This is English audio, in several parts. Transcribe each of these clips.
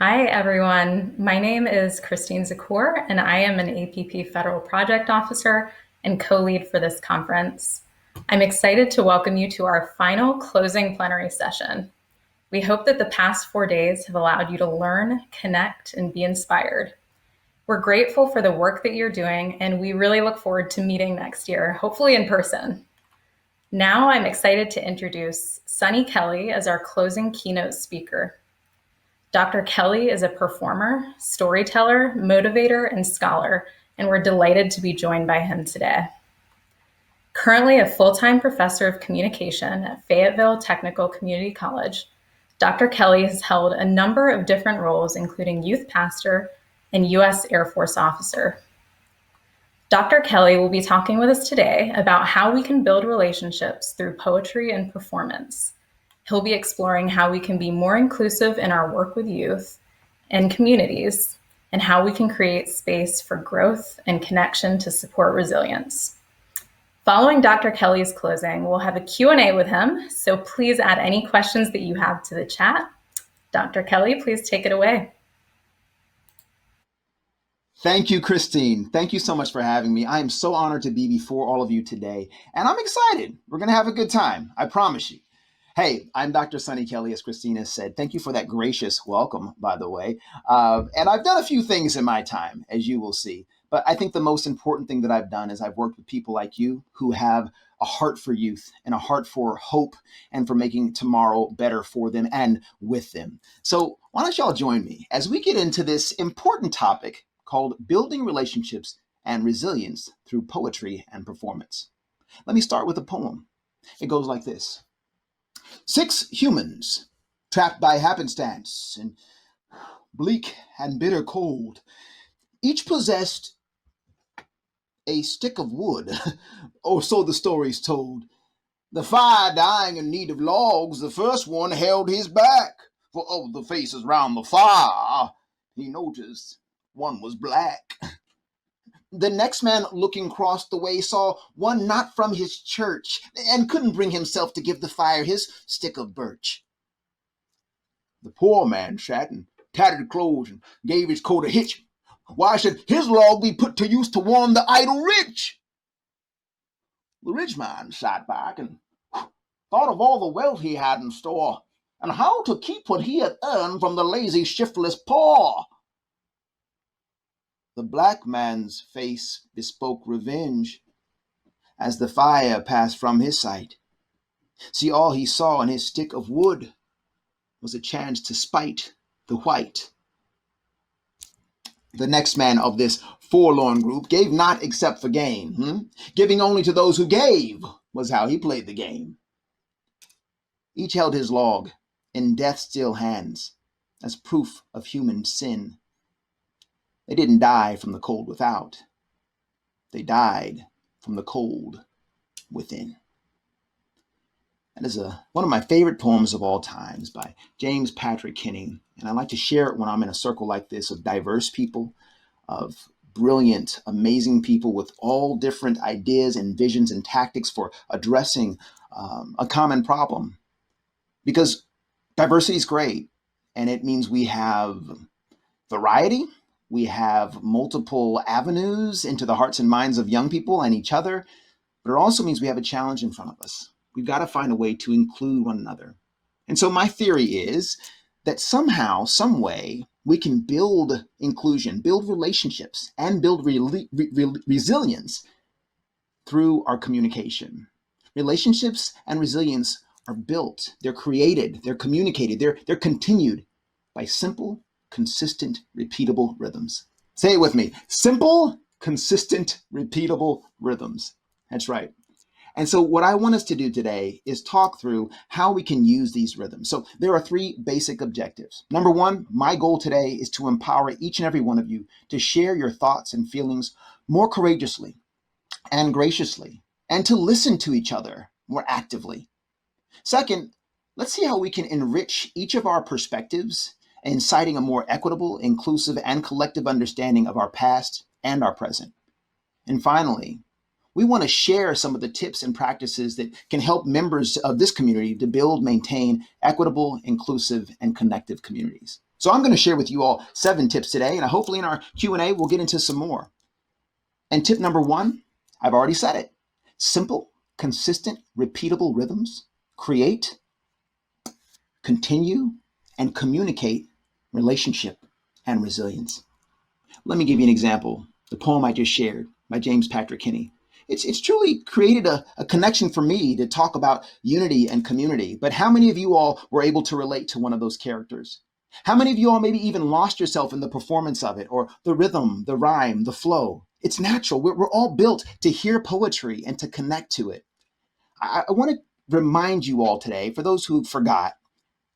Hi, everyone. My name is Christine Zakor, and I am an APP Federal Project Officer and co-lead for this conference. I'm excited to welcome you to our final closing plenary session. We hope that the past 4 days have allowed you to learn, connect, and be inspired. We're grateful for the work that you're doing, and we really look forward to meeting next year, hopefully in person. Now I'm excited to introduce Sonny Kelly as our closing keynote speaker. Dr. Kelly is a performer, storyteller, motivator, and scholar, and we're delighted to be joined by him today. Currently a full-time professor of communication at Fayetteville Technical Community College, Dr. Kelly has held a number of different roles, including youth pastor and U.S. Air Force officer. Dr. Kelly will be talking with us today about how we can build relationships through poetry and performance. He'll be exploring how we can be more inclusive in our work with youth and communities, and how we can create space for growth and connection to support resilience. Following Dr. Kelly's closing, we'll have a Q&A with him, so please add any questions that you have to the chat. Dr. Kelly, please take it away. Thank you, Christine. Thank you so much for having me. I am so honored to be before all of you today, and I'm excited. We're going to have a good time, I promise you. Hey, I'm Dr. Sonny Kelly, as Christina said. Thank you for that gracious welcome, by the way. And I've done a few things in my time, as you will see. But I think the most important thing that I've done is I've worked with people like you who have a heart for youth and a heart for hope and for making tomorrow better for them and with them. So why don't y'all join me as we get into this important topic called Building Relationships and Resilience Through Poetry and Performance. Let me start with a poem. It goes like this. 6 humans trapped by happenstance in bleak and bitter cold, each possessed a stick of wood, or so the story's told. The fire dying in need of logs, the first one held his back, for of the faces round the fire, he noticed one was black. The next man looking across the way saw one not from his church and couldn't bring himself to give the fire his stick of birch. The poor man sat in tattered clothes and gave his coat a hitch. Why should his log be put to use to warm the idle rich? The rich man sat back and thought of all the wealth he had in store and how to keep what he had earned from the lazy, shiftless poor. The black man's face bespoke revenge as the fire passed from his sight. See, all he saw in his stick of wood was a chance to spite the white. The next man of this forlorn group gave not except for gain. Giving only to those who gave was how he played the game. Each held his log in death's still hands as proof of human sin. They didn't die from the cold without. They died from the cold within. That is one of my favorite poems of all times by James Patrick Henning. And I like to share it when I'm in a circle like this of diverse people, of brilliant, amazing people with all different ideas and visions and tactics for addressing a common problem. Because diversity is great, and it means we have variety. We have multiple avenues into the hearts and minds of young people and each other, but it also means we have a challenge in front of us. We've got to find a way to include one another. And so my theory is that somehow, some way, we can build inclusion, build relationships, and build resilience through our communication. Relationships and resilience are built, they're created, they're communicated, they're continued by simple, consistent, repeatable rhythms. Say it with me. Simple, consistent, repeatable rhythms. That's right. And so what I want us to do today is talk through how we can use these rhythms. So there are 3 basic objectives. Number 1, my goal today is to empower each and every one of you to share your thoughts and feelings more courageously and graciously, and to listen to each other more actively. Second, let's see how we can enrich each of our perspectives, inciting a more equitable, inclusive, and collective understanding of our past and our present. And finally, we want to share some of the tips and practices that can help members of this community to build, maintain equitable, inclusive, and connective communities. So I'm going to share with you all 7 tips today, and hopefully in our Q&A we'll get into some more. And tip number 1, I've already said it. Simple, consistent, repeatable rhythms create, continue, and communicate relationship and resilience. Let me give you an example. The poem I just shared by James Patrick Kinney. It's truly created a connection for me to talk about unity and community. But how many of you all were able to relate to one of those characters? How many of you all maybe even lost yourself in the performance of it, or the rhythm, the rhyme, the flow? It's natural. We're all built to hear poetry and to connect to it. I want to remind you all today, for those who forgot,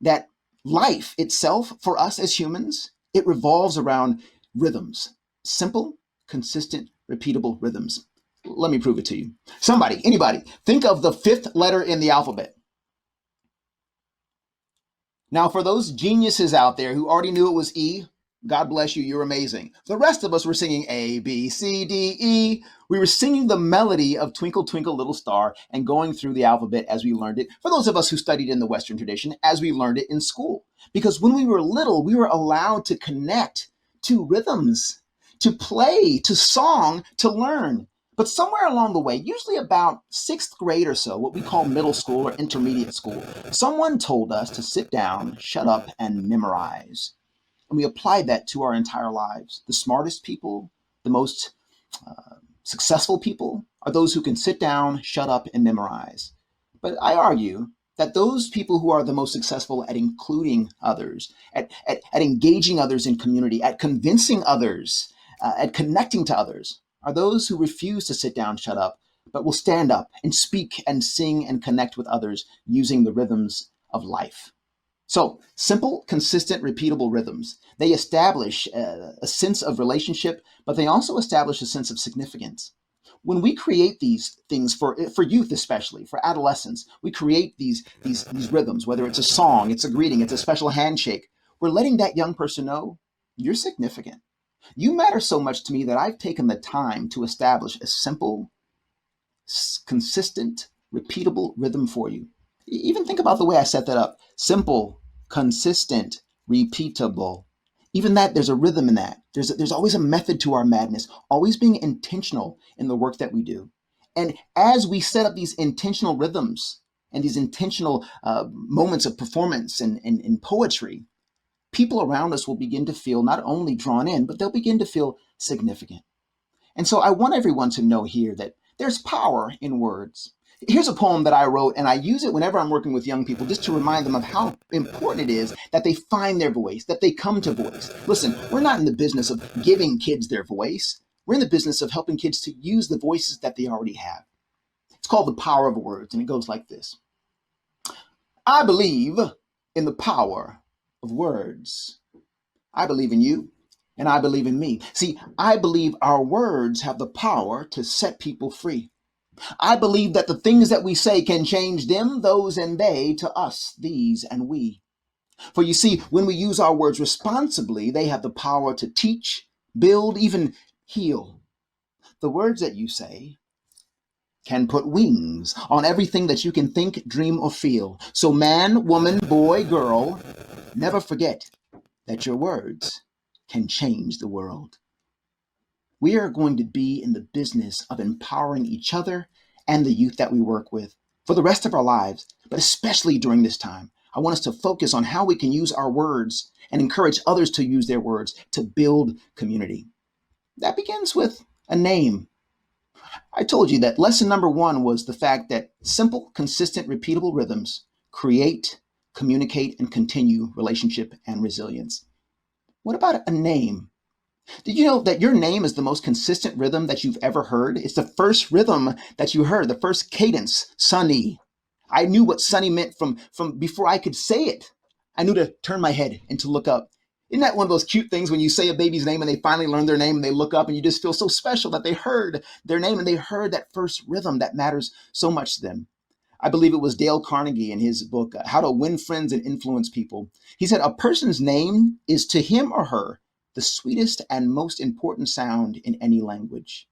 that life itself, for us as humans, it revolves around rhythms. Simple, consistent, repeatable rhythms. Let me prove it to you. Somebody, anybody, think of the 5th letter in the alphabet. Now, for those geniuses out there who already knew it was E, God bless you, you're amazing. The rest of us were singing A, B, C, D, E. We were singing the melody of Twinkle, Twinkle, Little Star and going through the alphabet as we learned it. For those of us who studied in the Western tradition, as we learned it in school. Because when we were little, we were allowed to connect to rhythms, to play, to song, to learn. But somewhere along the way, usually about 6th grade or so, what we call middle school or intermediate school, someone told us to sit down, shut up, and memorize. And we applied that to our entire lives. The smartest people, the most successful people are those who can sit down, shut up, and memorize. But I argue that those people who are the most successful at including others, at engaging others in community, at convincing others, at connecting to others, are those who refuse to sit down, shut up, but will stand up and speak and sing and connect with others using the rhythms of life. So, simple, consistent, repeatable rhythms. They establish a sense of relationship, but they also establish a sense of significance. When we create these things for youth, especially for adolescents, we create these rhythms, whether it's a song, it's a greeting, it's a special handshake. We're letting that young person know you're significant. You matter so much to me that I've taken the time to establish a simple, consistent, repeatable rhythm for you. Even think about the way I set that up. Simple, consistent, repeatable. Even that, there's a rhythm in that. There's always a method to our madness, always being intentional in the work that we do. And as we set up these intentional rhythms and these intentional moments of performance and poetry, people around us will begin to feel not only drawn in, but they'll begin to feel significant. And so I want everyone to know here that there's power in words. Here's a poem that I wrote, and I use it whenever I'm working with young people just to remind them of how important it is that they find their voice, that they come to voice. Listen, we're not in the business of giving kids their voice. We're in the business of helping kids to use the voices that they already have. It's called The Power of Words, and it goes like this. I believe in the power of words. I believe in you, and I believe in me. See, I believe our words have the power to set people free. I believe that the things that we say can change them, those, and they to us, these, and we. For you see, when we use our words responsibly, they have the power to teach, build, even heal. The words that you say can put wings on everything that you can think, dream, or feel. So man, woman, boy, girl, never forget that your words can change the world. We are going to be in the business of empowering each other and the youth that we work with for the rest of our lives, but especially during this time. I want us to focus on how we can use our words and encourage others to use their words to build community. That begins with a name. I told you that lesson number 1 was the fact that simple, consistent, repeatable rhythms create, communicate, and continue relationship and resilience. What about a name? Did you know that your name is the most consistent rhythm that you've ever heard? It's the first rhythm that you heard, the first cadence, Sonny. I knew what Sonny meant from before I could say it. I knew to turn my head and to look up. Isn't that one of those cute things when you say a baby's name and they finally learn their name and they look up and you just feel so special that they heard their name and they heard that first rhythm that matters so much to them? I believe it was Dale Carnegie in his book, How to Win Friends and Influence People. He said, a person's name is to him or her the sweetest and most important sound in any language.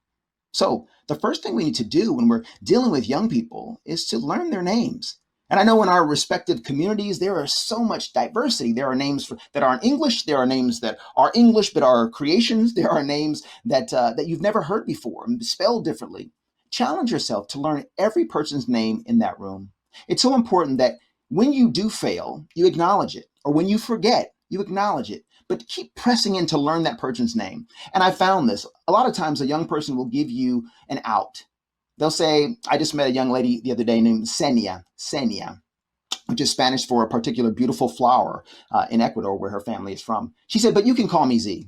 So the first thing we need to do when we're dealing with young people is to learn their names. And I know in our respective communities, there is so much diversity. There are names that aren't English. There are names that are English but are creations. There are names that you've never heard before, spelled differently. Challenge yourself to learn every person's name in that room. It's so important that when you do fail, you acknowledge it. Or when you forget, you acknowledge it. But keep pressing in to learn that person's name. And I found this. A lot of times a young person will give you an out. They'll say, I just met a young lady the other day named Senia, which is Spanish for a particular beautiful flower in Ecuador, where her family is from. She said, but you can call me Z.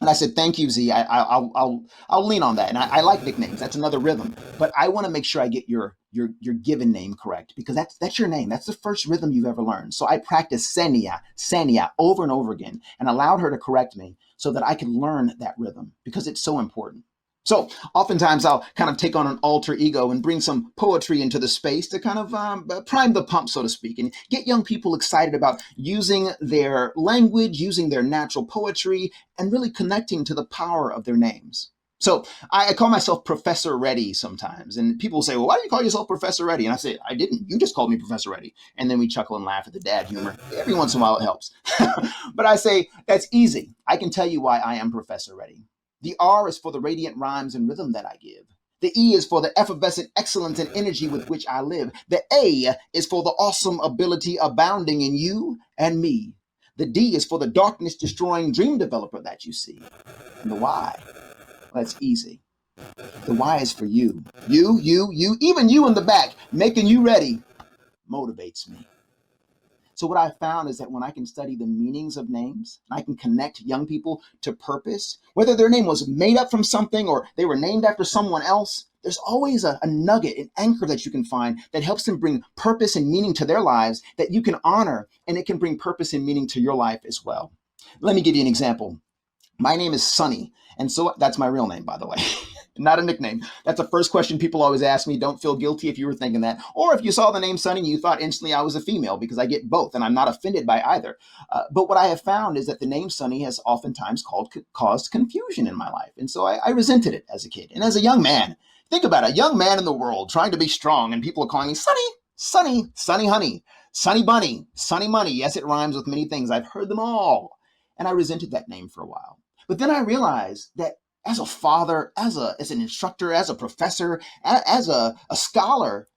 And I said, thank you, Z. I'll lean on that. And I like nicknames. That's another rhythm. But I want to make sure I get your given name correct, because that's your name. That's the first rhythm you've ever learned. So I practiced Senia over and over again and allowed her to correct me so that I could learn that rhythm, because it's so important. So oftentimes I'll kind of take on an alter ego and bring some poetry into the space to kind of prime the pump, so to speak, and get young people excited about using their language, using their natural poetry, and really connecting to the power of their names. So I call myself Professor Reddy sometimes, and people say, well, why do you call yourself Professor Reddy? And I say, I didn't. You just called me Professor Reddy. And then we chuckle and laugh at the dad humor. Every once in a while it helps. But I say, that's easy. I can tell you why I am Professor Reddy. The R is for the radiant rhymes and rhythm that I give. The E is for the effervescent excellence and energy with which I live. The A is for the awesome ability abounding in you and me. The D is for the darkness destroying dream developer that you see. And the Y, well, that's easy. The Y is for you. You, even you in the back, making you ready, motivates me. So what I found is that when I can study the meanings of names, I can connect young people to purpose, whether their name was made up from something or they were named after someone else, there's always a nugget, an anchor that you can find that helps them bring purpose and meaning to their lives that you can honor, and it can bring purpose and meaning to your life as well. Let me give you an example. My name is Sonny, and so that's my real name, by the way. Not a nickname. That's the first question people always ask me. Don't feel guilty if you were thinking that. Or if you saw the name Sonny and you thought instantly I was a female, because I get both, and I'm not offended by either. But what I have found is that the name Sonny has oftentimes caused confusion in my life. And so I resented it as a kid. And as a young man, think about it, a young man in the world trying to be strong, and people are calling me Sonny, Sonny, Sonny Honey, Sonny Bunny, Sonny Money. Yes, it rhymes with many things. I've heard them all. And I resented that name for a while. But then I realized that as a father, as an instructor, as a professor, as a scholar,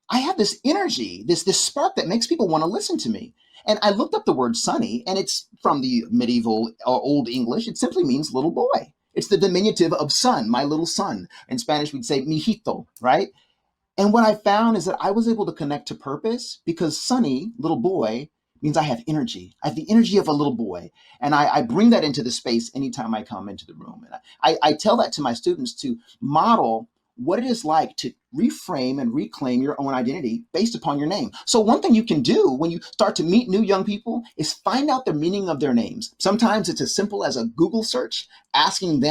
I have this energy, this spark that makes people want to listen to me. And I looked up the word Sonny, and it's from the medieval Old English. It simply means little boy. It's the diminutive of son, my little son. In Spanish, we'd say mijito, right? And what I found is that I was able to connect to purpose because Sonny, little boy, means I have energy. I have the energy of a little boy. And I bring that into the space anytime I come into the room. And I tell that to my students to model what it is like to reframe and reclaim your own identity based upon your name. So one thing you can do when you start to meet new young people is find out the meaning of their names. Sometimes it's as simple as a Google search, asking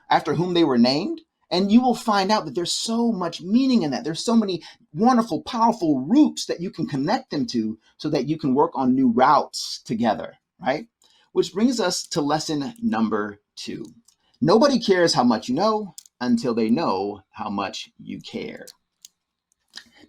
after whom they were named. And you will find out that there's so much meaning in that. There's so many wonderful, powerful roots that you can connect them to so that you can work on new routes together, right? Which brings us to lesson number 2. Nobody cares how much you know until they know how much you care.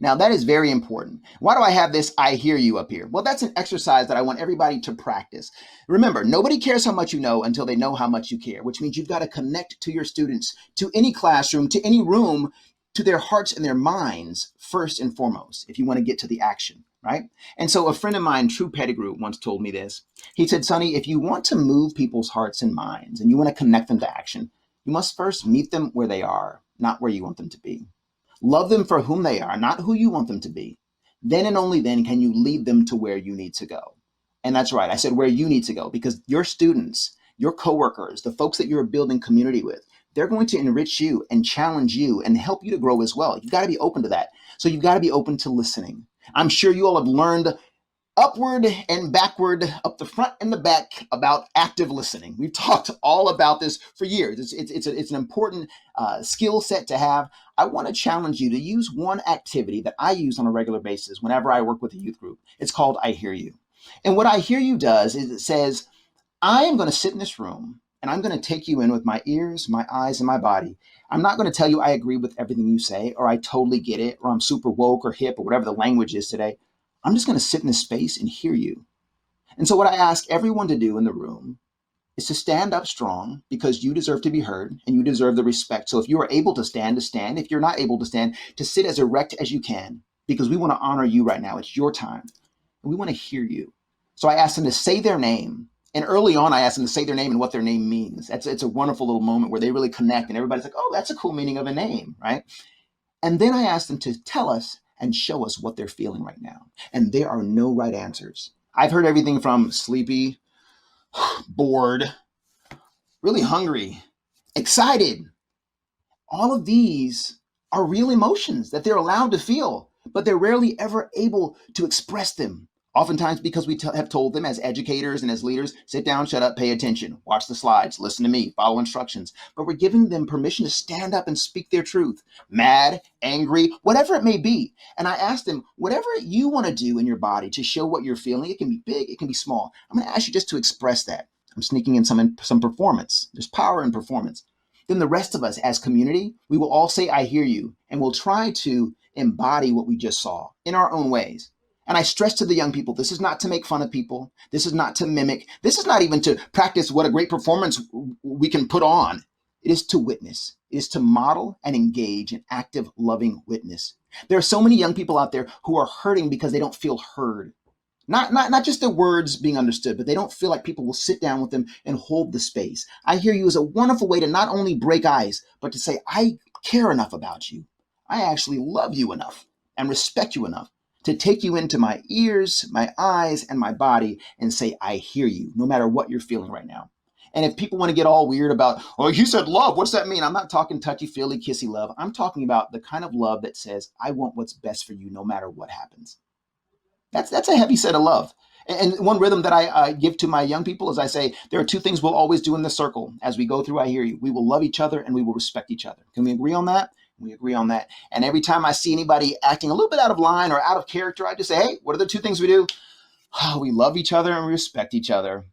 Now, that is very important. Why do I have this I hear you up here? Well, that's an exercise that I want everybody to practice. Remember, nobody cares how much you know until they know how much you care, which means you've got to connect to your students, to any classroom, to any room, to their hearts and their minds first and foremost, if you want to get to the action, right? And so a friend of mine, True Pettigrew, once told me this. He said, Sonny, if you want to move people's hearts and minds and you want to connect them to action, you must first meet them where they are, not where you want them to be. Love them for whom they are, not who you want them to be. Then and only then can you lead them to where you need to go. And that's right. I said where you need to go because your students, your coworkers, the folks that you're building community with, they're going to enrich you and challenge you and help you to grow as well. You've got to be open to that. So you've got to be open to listening. I'm sure you all have learned upward and backward, up the front and the back about active listening. We've talked all about this for years. It's an important skill set to have. I want to challenge you to use one activity that I use on a regular basis whenever I work with a youth group. It's called I Hear You. And what I Hear You does is it says, I am going to sit in this room and I'm going to take you in with my ears, my eyes, and my body. I'm not going to tell you I agree with everything you say, or I totally get it, or I'm super woke or hip, or whatever the language is today. I'm just going to sit in this space and hear you. And so, what I ask everyone to do in the room is to stand up strong because you deserve to be heard and you deserve the respect. So, if you are able to stand, to stand. If you're not able to stand, to sit as erect as you can because we want to honor you right now. It's your time and we want to hear you. So, I asked them to say their name. And early on, I asked them to say their name and what their name means. It's a wonderful little moment where they really connect and everybody's like, oh, that's a cool meaning of a name, right? And then I asked them to tell us and show us what they're feeling right now. And there are no right answers. I've heard everything from sleepy, bored, really hungry, excited. All of these are real emotions that they're allowed to feel, but they're rarely ever able to express them. Oftentimes because we have told them as educators and as leaders, sit down, shut up, pay attention, watch the slides, listen to me, follow instructions. But we're giving them permission to stand up and speak their truth, mad, angry, whatever it may be. And I asked them, whatever you want to do in your body to show what you're feeling, it can be big, it can be small. I'm going to ask you just to express that. I'm sneaking in some performance. There's power in performance. Then the rest of us as community, we will all say, I hear you, and we'll try to embody what we just saw in our own ways. And I stress to the young people, this is not to make fun of people. This is not to mimic. This is not even to practice what a great performance we can put on. It is to witness. It is to model and engage in active, loving witness. There are so many young people out there who are hurting because they don't feel heard. Not just their words being understood, but they don't feel like people will sit down with them and hold the space. I hear you as a wonderful way to not only break ice, but to say, I care enough about you. I actually love you enough and respect you enough to take you into my ears, my eyes, and my body and say, I hear you, no matter what you're feeling right now. And if people want to get all weird about, oh, you said love, what's that mean? I'm not talking touchy-feely, kissy love. I'm talking about the kind of love that says, I want what's best for you no matter what happens. That's a heavy set of love. And one rhythm that I give to my young people is I say, there are two things we'll always do in this circle as we go through I Hear You. We will love each other and we will respect each other. Can we agree on that? We agree on that. And every time I see anybody acting a little bit out of line or out of character, I just say, hey, what are the two things we do? Oh, we love each other and we respect each other.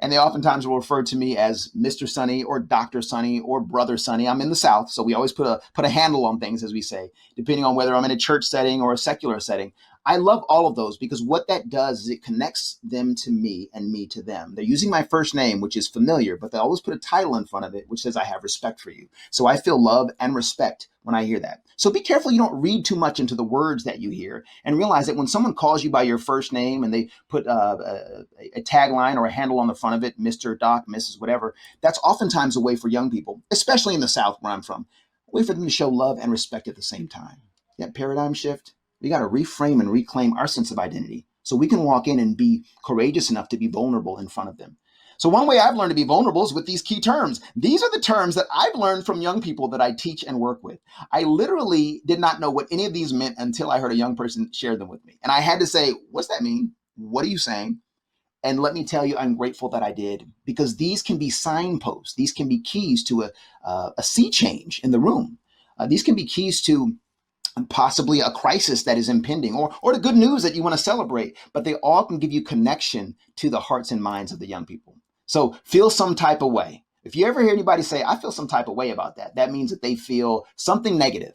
And they oftentimes will refer to me as Mr. Sonny or Dr. Sonny or Brother Sonny. I'm in the South, so we always put a handle on things, as we say, depending on whether I'm in a church setting or a secular setting. I love all of those because what that does is it connects them to me and me to them. They're using my first name, which is familiar, but they always put a title in front of it, which says I have respect for you. So I feel love and respect when I hear that. So be careful you don't read too much into the words that you hear and realize that when someone calls you by your first name and they put a tagline or a handle on the front of it, Mr., Doc, Mrs., whatever, that's oftentimes a way for young people, especially in the South where I'm from, a way for them to show love and respect at the same time. That paradigm shift, we got to reframe and reclaim our sense of identity so we can walk in and be courageous enough to be vulnerable in front of them. So one way I've learned to be vulnerable is with these key terms. These are the terms that I've learned from young people that I teach and work with. I literally did not know what any of these meant until I heard a young person share them with me. And I had to say, what's that mean? What are you saying? And let me tell you, I'm grateful that I did because these can be signposts. These can be keys to a sea change in the room. These can be keys to possibly a crisis that is impending or the good news that you want to celebrate, but they all can give you connection to the hearts and minds of the young people. So feel some type of way. If you ever hear anybody say, I feel some type of way about that, that means that they feel something negative.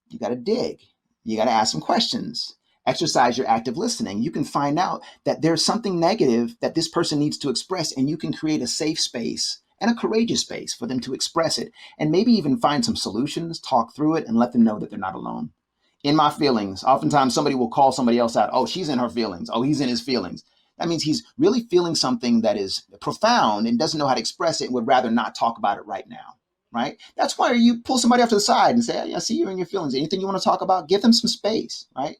You got to dig. You got to ask some questions. Exercise your active listening. You can find out that there's something negative that this person needs to express, and you can create a safe space and a courageous space for them to express it and maybe even find some solutions, talk through it, and let them know that they're not alone. In my feelings, oftentimes somebody will call somebody else out. Oh, she's in her feelings. Oh, he's in his feelings. That means he's really feeling something that is profound and doesn't know how to express it and would rather not talk about it right now. Right? That's why you pull somebody off to the side and say, hey, I see you're in your feelings. Anything you want to talk about, give them some space. Right?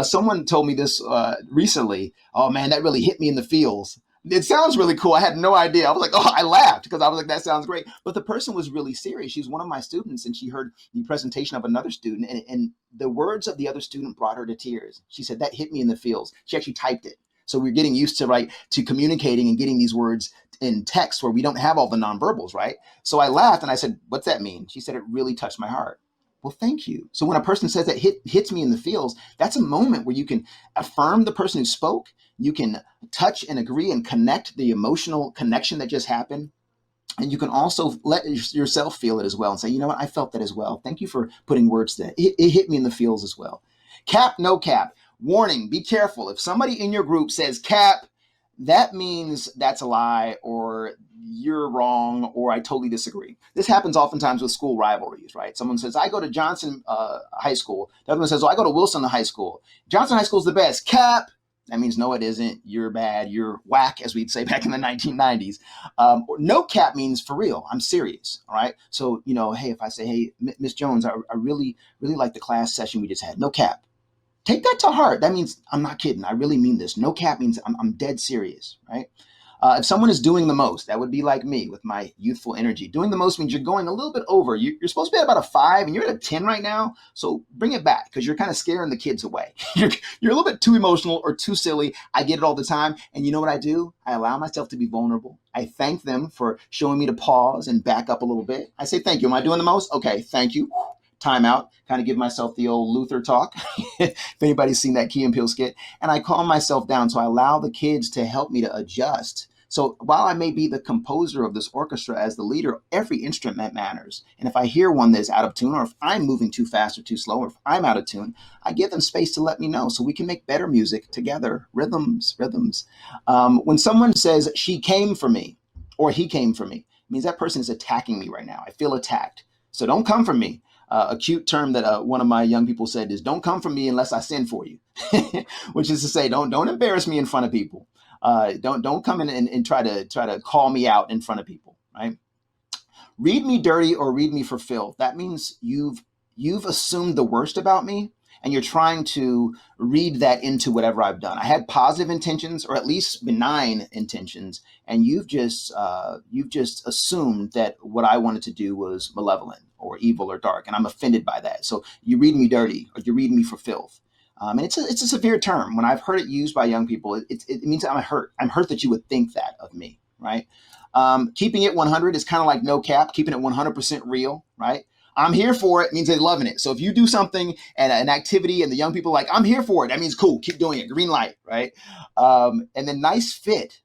Someone told me this recently. Oh, man, that really hit me in the feels. It sounds really cool. I had no idea. I was like, oh, I laughed because I was like, that sounds great. But the person was really serious. She's one of my students, and she heard the presentation of another student, and the words of the other student brought her to tears. She said, that hit me in the feels. She actually typed it. So we're getting used to communicating and getting these words in text where we don't have all the nonverbals, right? So I laughed and I said, what's that mean? She said, it really touched my heart. Well, thank you. So when a person says that hits me in the feels, that's a moment where you can affirm the person who spoke. You can touch and agree and connect the emotional connection that just happened. And you can also let yourself feel it as well and say, you know what, I felt that as well. Thank you for putting words to that. It hit me in the feels as well. Cap, no cap. Warning, be careful. If somebody in your group says cap, that means that's a lie, or you're wrong, or I totally disagree. This happens oftentimes with school rivalries, right? Someone says, I go to Johnson High School. The other one says, oh, I go to Wilson High School. Johnson High School is the best. Cap. That means no, it isn't. You're bad. You're whack, as we'd say back in the 1990s. No cap means for real. I'm serious. All right. So, hey, if I say, hey, Miss Jones, I really, really like the class session we just had. No cap. Take that to heart. That means I'm not kidding. I really mean this. No cap means I'm dead serious, right? If someone is doing the most, that would be like me with my youthful energy. Doing the most means you're going a little bit over. You're supposed to be at about a 5, and you're at a 10 right now. So bring it back, because you're kind of scaring the kids away. You're a little bit too emotional or too silly. I get it all the time. And you know what I do? I allow myself to be vulnerable. I thank them for showing me to pause and back up a little bit. I say, thank you. Am I doing the most? Okay, thank you. Time out, kind of give myself the old Luther talk, if anybody's seen that Key and Peele skit, and I calm myself down. So I allow the kids to help me to adjust. So while I may be the composer of this orchestra as the leader, every instrument matters. And if I hear one that's out of tune, or if I'm moving too fast or too slow, or if I'm out of tune, I give them space to let me know so we can make better music together. Rhythms. When someone says she came for me or he came for me, it means that person is attacking me right now. I feel attacked. So don't come for me. A cute term that one of my young people said is, don't come for me unless I send for you, which is to say, don't embarrass me in front of people. Don't come in and try to call me out in front of people, right? Read me dirty or read me for filth. That means you've assumed the worst about me, and you're trying to read that into whatever I've done. I had positive intentions, or at least benign intentions, and you've just assumed that what I wanted to do was malevolent or evil or dark, and I'm offended by that. So you read me dirty, or you read me for filth. And it's a severe term. When I've heard it used by young people, it means I'm hurt. I'm hurt that you would think that of me, right? Keeping it 100 is kind of like no cap, keeping it 100% real, right? I'm here for it means they're loving it. So if you do something and an activity and the young people are like, I'm here for it, that means cool, keep doing it, green light, right? And then nice fit.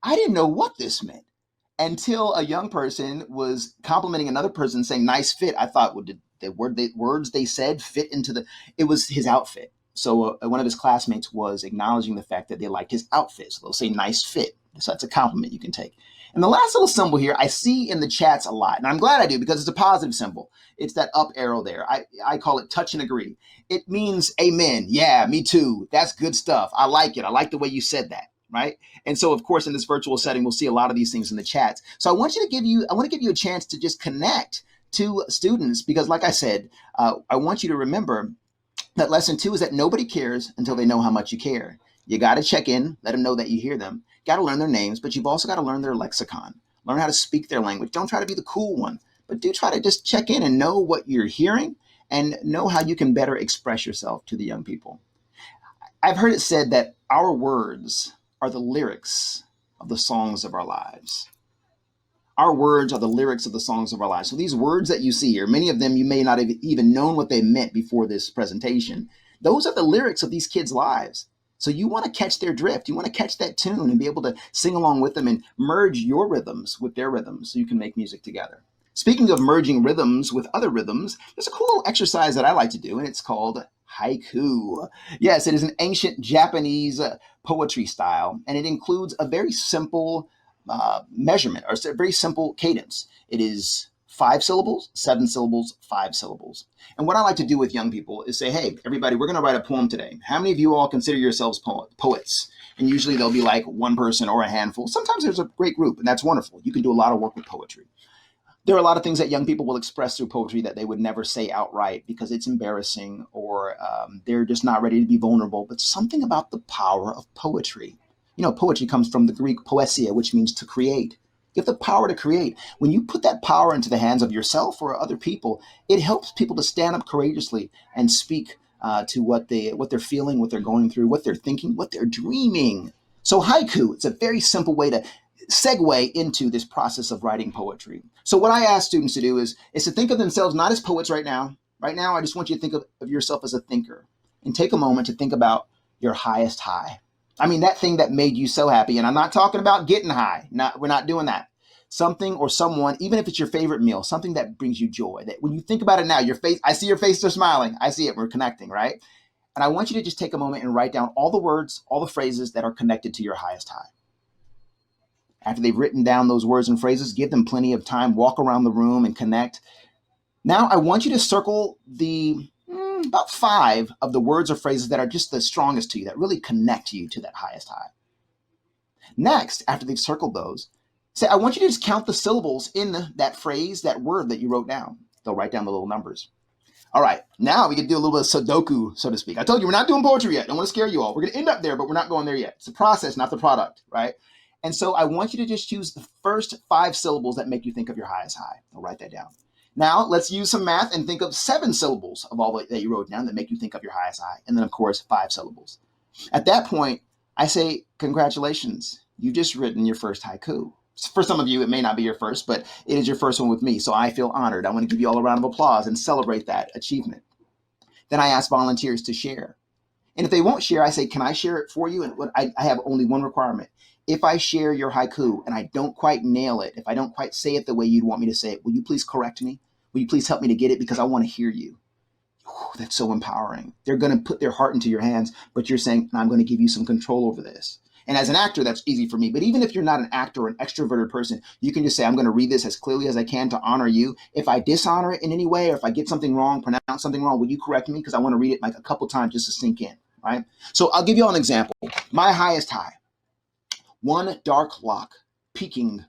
I didn't know what this meant until a young person was complimenting another person saying nice fit. I thought, well, did the words they said fit into it was his outfit. So one of his classmates was acknowledging the fact that they liked his outfit. So they'll say nice fit. So that's a compliment you can take. And the last little symbol here I see in the chats a lot, and I'm glad I do because it's a positive symbol. It's that up arrow there. I call it touch and agree. It means amen. Yeah, me too. That's good stuff. I like it. I like the way you said that. Right. And so, of course, in this virtual setting, we'll see a lot of these things in the chats. So I want to give you a chance to just connect to students, because like I said, I want you to remember that lesson 2 is that nobody cares until they know how much you care. You got to check in, let them know that you hear them. Got to learn their names, but you've also got to learn their lexicon, learn how to speak their language. Don't try to be the cool one, but do try to just check in and know what you're hearing and know how you can better express yourself to the young people. I've heard it said that our words are the lyrics of the songs of our lives. Our words are the lyrics of the songs of our lives. So these words that you see here, many of them you may not have even known what they meant before this presentation. Those are the lyrics of these kids' lives. So you want to catch their drift. You want to catch that tune and be able to sing along with them and merge your rhythms with their rhythms so you can make music together. Speaking of merging rhythms with other rhythms, there's a cool exercise that I like to do, and it's called haiku. Yes, it is an ancient Japanese poetry style, and it includes a very simple measurement, or a very simple cadence. It is 5 syllables, 7 syllables, 5 syllables. And what I like to do with young people is say, hey, everybody, we're going to write a poem today. How many of you all consider yourselves poets? And usually they'll be like one person or a handful. Sometimes there's a great group, and that's wonderful. You can do a lot of work with poetry. There are a lot of things that young people will express through poetry that they would never say outright because it's embarrassing, or they're just not ready to be vulnerable. But something about the power of poetry. Poetry comes from the Greek poesia, which means to create. You have the power to create. When you put that power into the hands of yourself or other people, it helps people to stand up courageously and speak to what they're feeling, what they're going through, what they're thinking, what they're dreaming. So haiku, it's a very simple way to segue into this process of writing poetry. So what I ask students to do is to think of themselves not as poets right now. Right now, I just want you to think of yourself as a thinker, and take a moment to think about your highest high. I mean, that thing that made you so happy. And I'm not talking about getting high. We're not doing that. something or someone, even if it's your favorite meal, something that brings you joy. That when you think about it now, your face, I see your face, they're smiling. I see it. We're connecting, right? And I want you to just take a moment and write down all the words, all the phrases that are connected to your highest high. After they've written down those words and phrases, give them plenty of time, walk around the room and connect. Now I want you to circle the about 5 of the words or phrases that are just the strongest to you, that really connect you to that highest high. Next, after they've circled those, say, I want you to just count the syllables in that phrase, that word that you wrote down. They'll write down the little numbers. All right, now we can do a little bit of Sudoku, so to speak. I told you we're not doing poetry yet. Don't want to scare you all. We're going to end up there, but we're not going there yet. It's a process, not the product, right? And so I want you to just choose the first 5 syllables that make you think of your highest high. I'll write that down. Now let's use some math and think of 7 syllables of all that you wrote down that make you think of your highest high. And then, of course, 5 syllables. At that point, I say, congratulations. You've just written your first haiku. For some of you, it may not be your first, but it is your first one with me. So I feel honored. I want to give you all a round of applause and celebrate that achievement. Then I ask volunteers to share. And if they won't share, I say, can I share it for you? And I have only one requirement. If I share your haiku and I don't quite nail it, if I don't quite say it the way you'd want me to say it, will you please correct me? Will you please help me to get it? Because I want to hear you. Whew, that's so empowering. They're going to put their heart into your hands, but you're saying, I'm going to give you some control over this. And as an actor, that's easy for me. But even if you're not an actor or an extroverted person, you can just say, I'm going to read this as clearly as I can to honor you. If I dishonor it in any way, or if I get something wrong, pronounce something wrong, will you correct me? Because I want to read it like a couple times just to sink in, right? So I'll give you all an example. My highest high. One dark lock, peeking,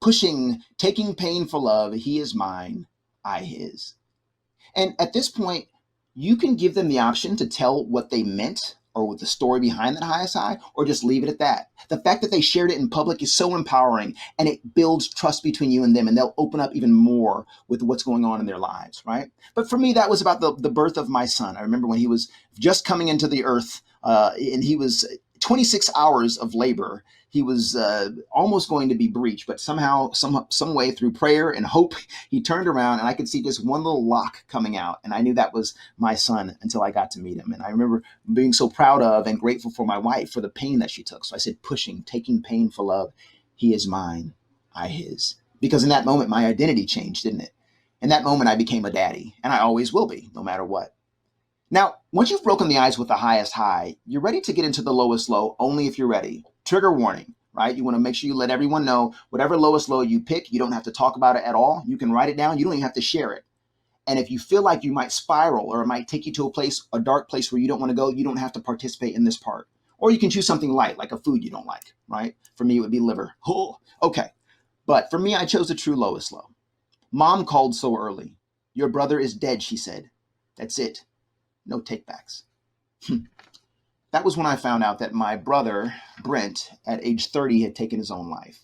pushing, taking pain for love. He is mine, I his. And at this point, you can give them the option to tell what they meant or with the story behind that highest high, or just leave it at that. The fact that they shared it in public is so empowering, and it builds trust between you and them, and they'll open up even more with what's going on in their lives, right? But for me, that was about the birth of my son. I remember when he was just coming into the earth, and he was 26 hours of labor. He was almost going to be breached, but somehow, some way through prayer and hope, he turned around and I could see just one little lock coming out. And I knew that was my son until I got to meet him. And I remember being so proud of and grateful for my wife for the pain that she took. So I said, pushing, taking pain for love. He is mine, I his. Because in that moment, my identity changed, didn't it? In that moment, I became a daddy, and I always will be, no matter what. Now, once you've broken the ice with the highest high, you're ready to get into the lowest low only if you're ready. Trigger warning, right? You want to make sure you let everyone know whatever lowest low you pick, you don't have to talk about it at all. You can write it down. You don't even have to share it. And if you feel like you might spiral or it might take you to a dark place where you don't want to go, you don't have to participate in this part. Or you can choose something light, like a food you don't like, right? For me, it would be liver. Oh, okay. But for me, I chose the true lowest low. Mom called so early. Your brother is dead, she said. That's it. No takebacks. That was when I found out that my brother, Brent, at age 30, had taken his own life.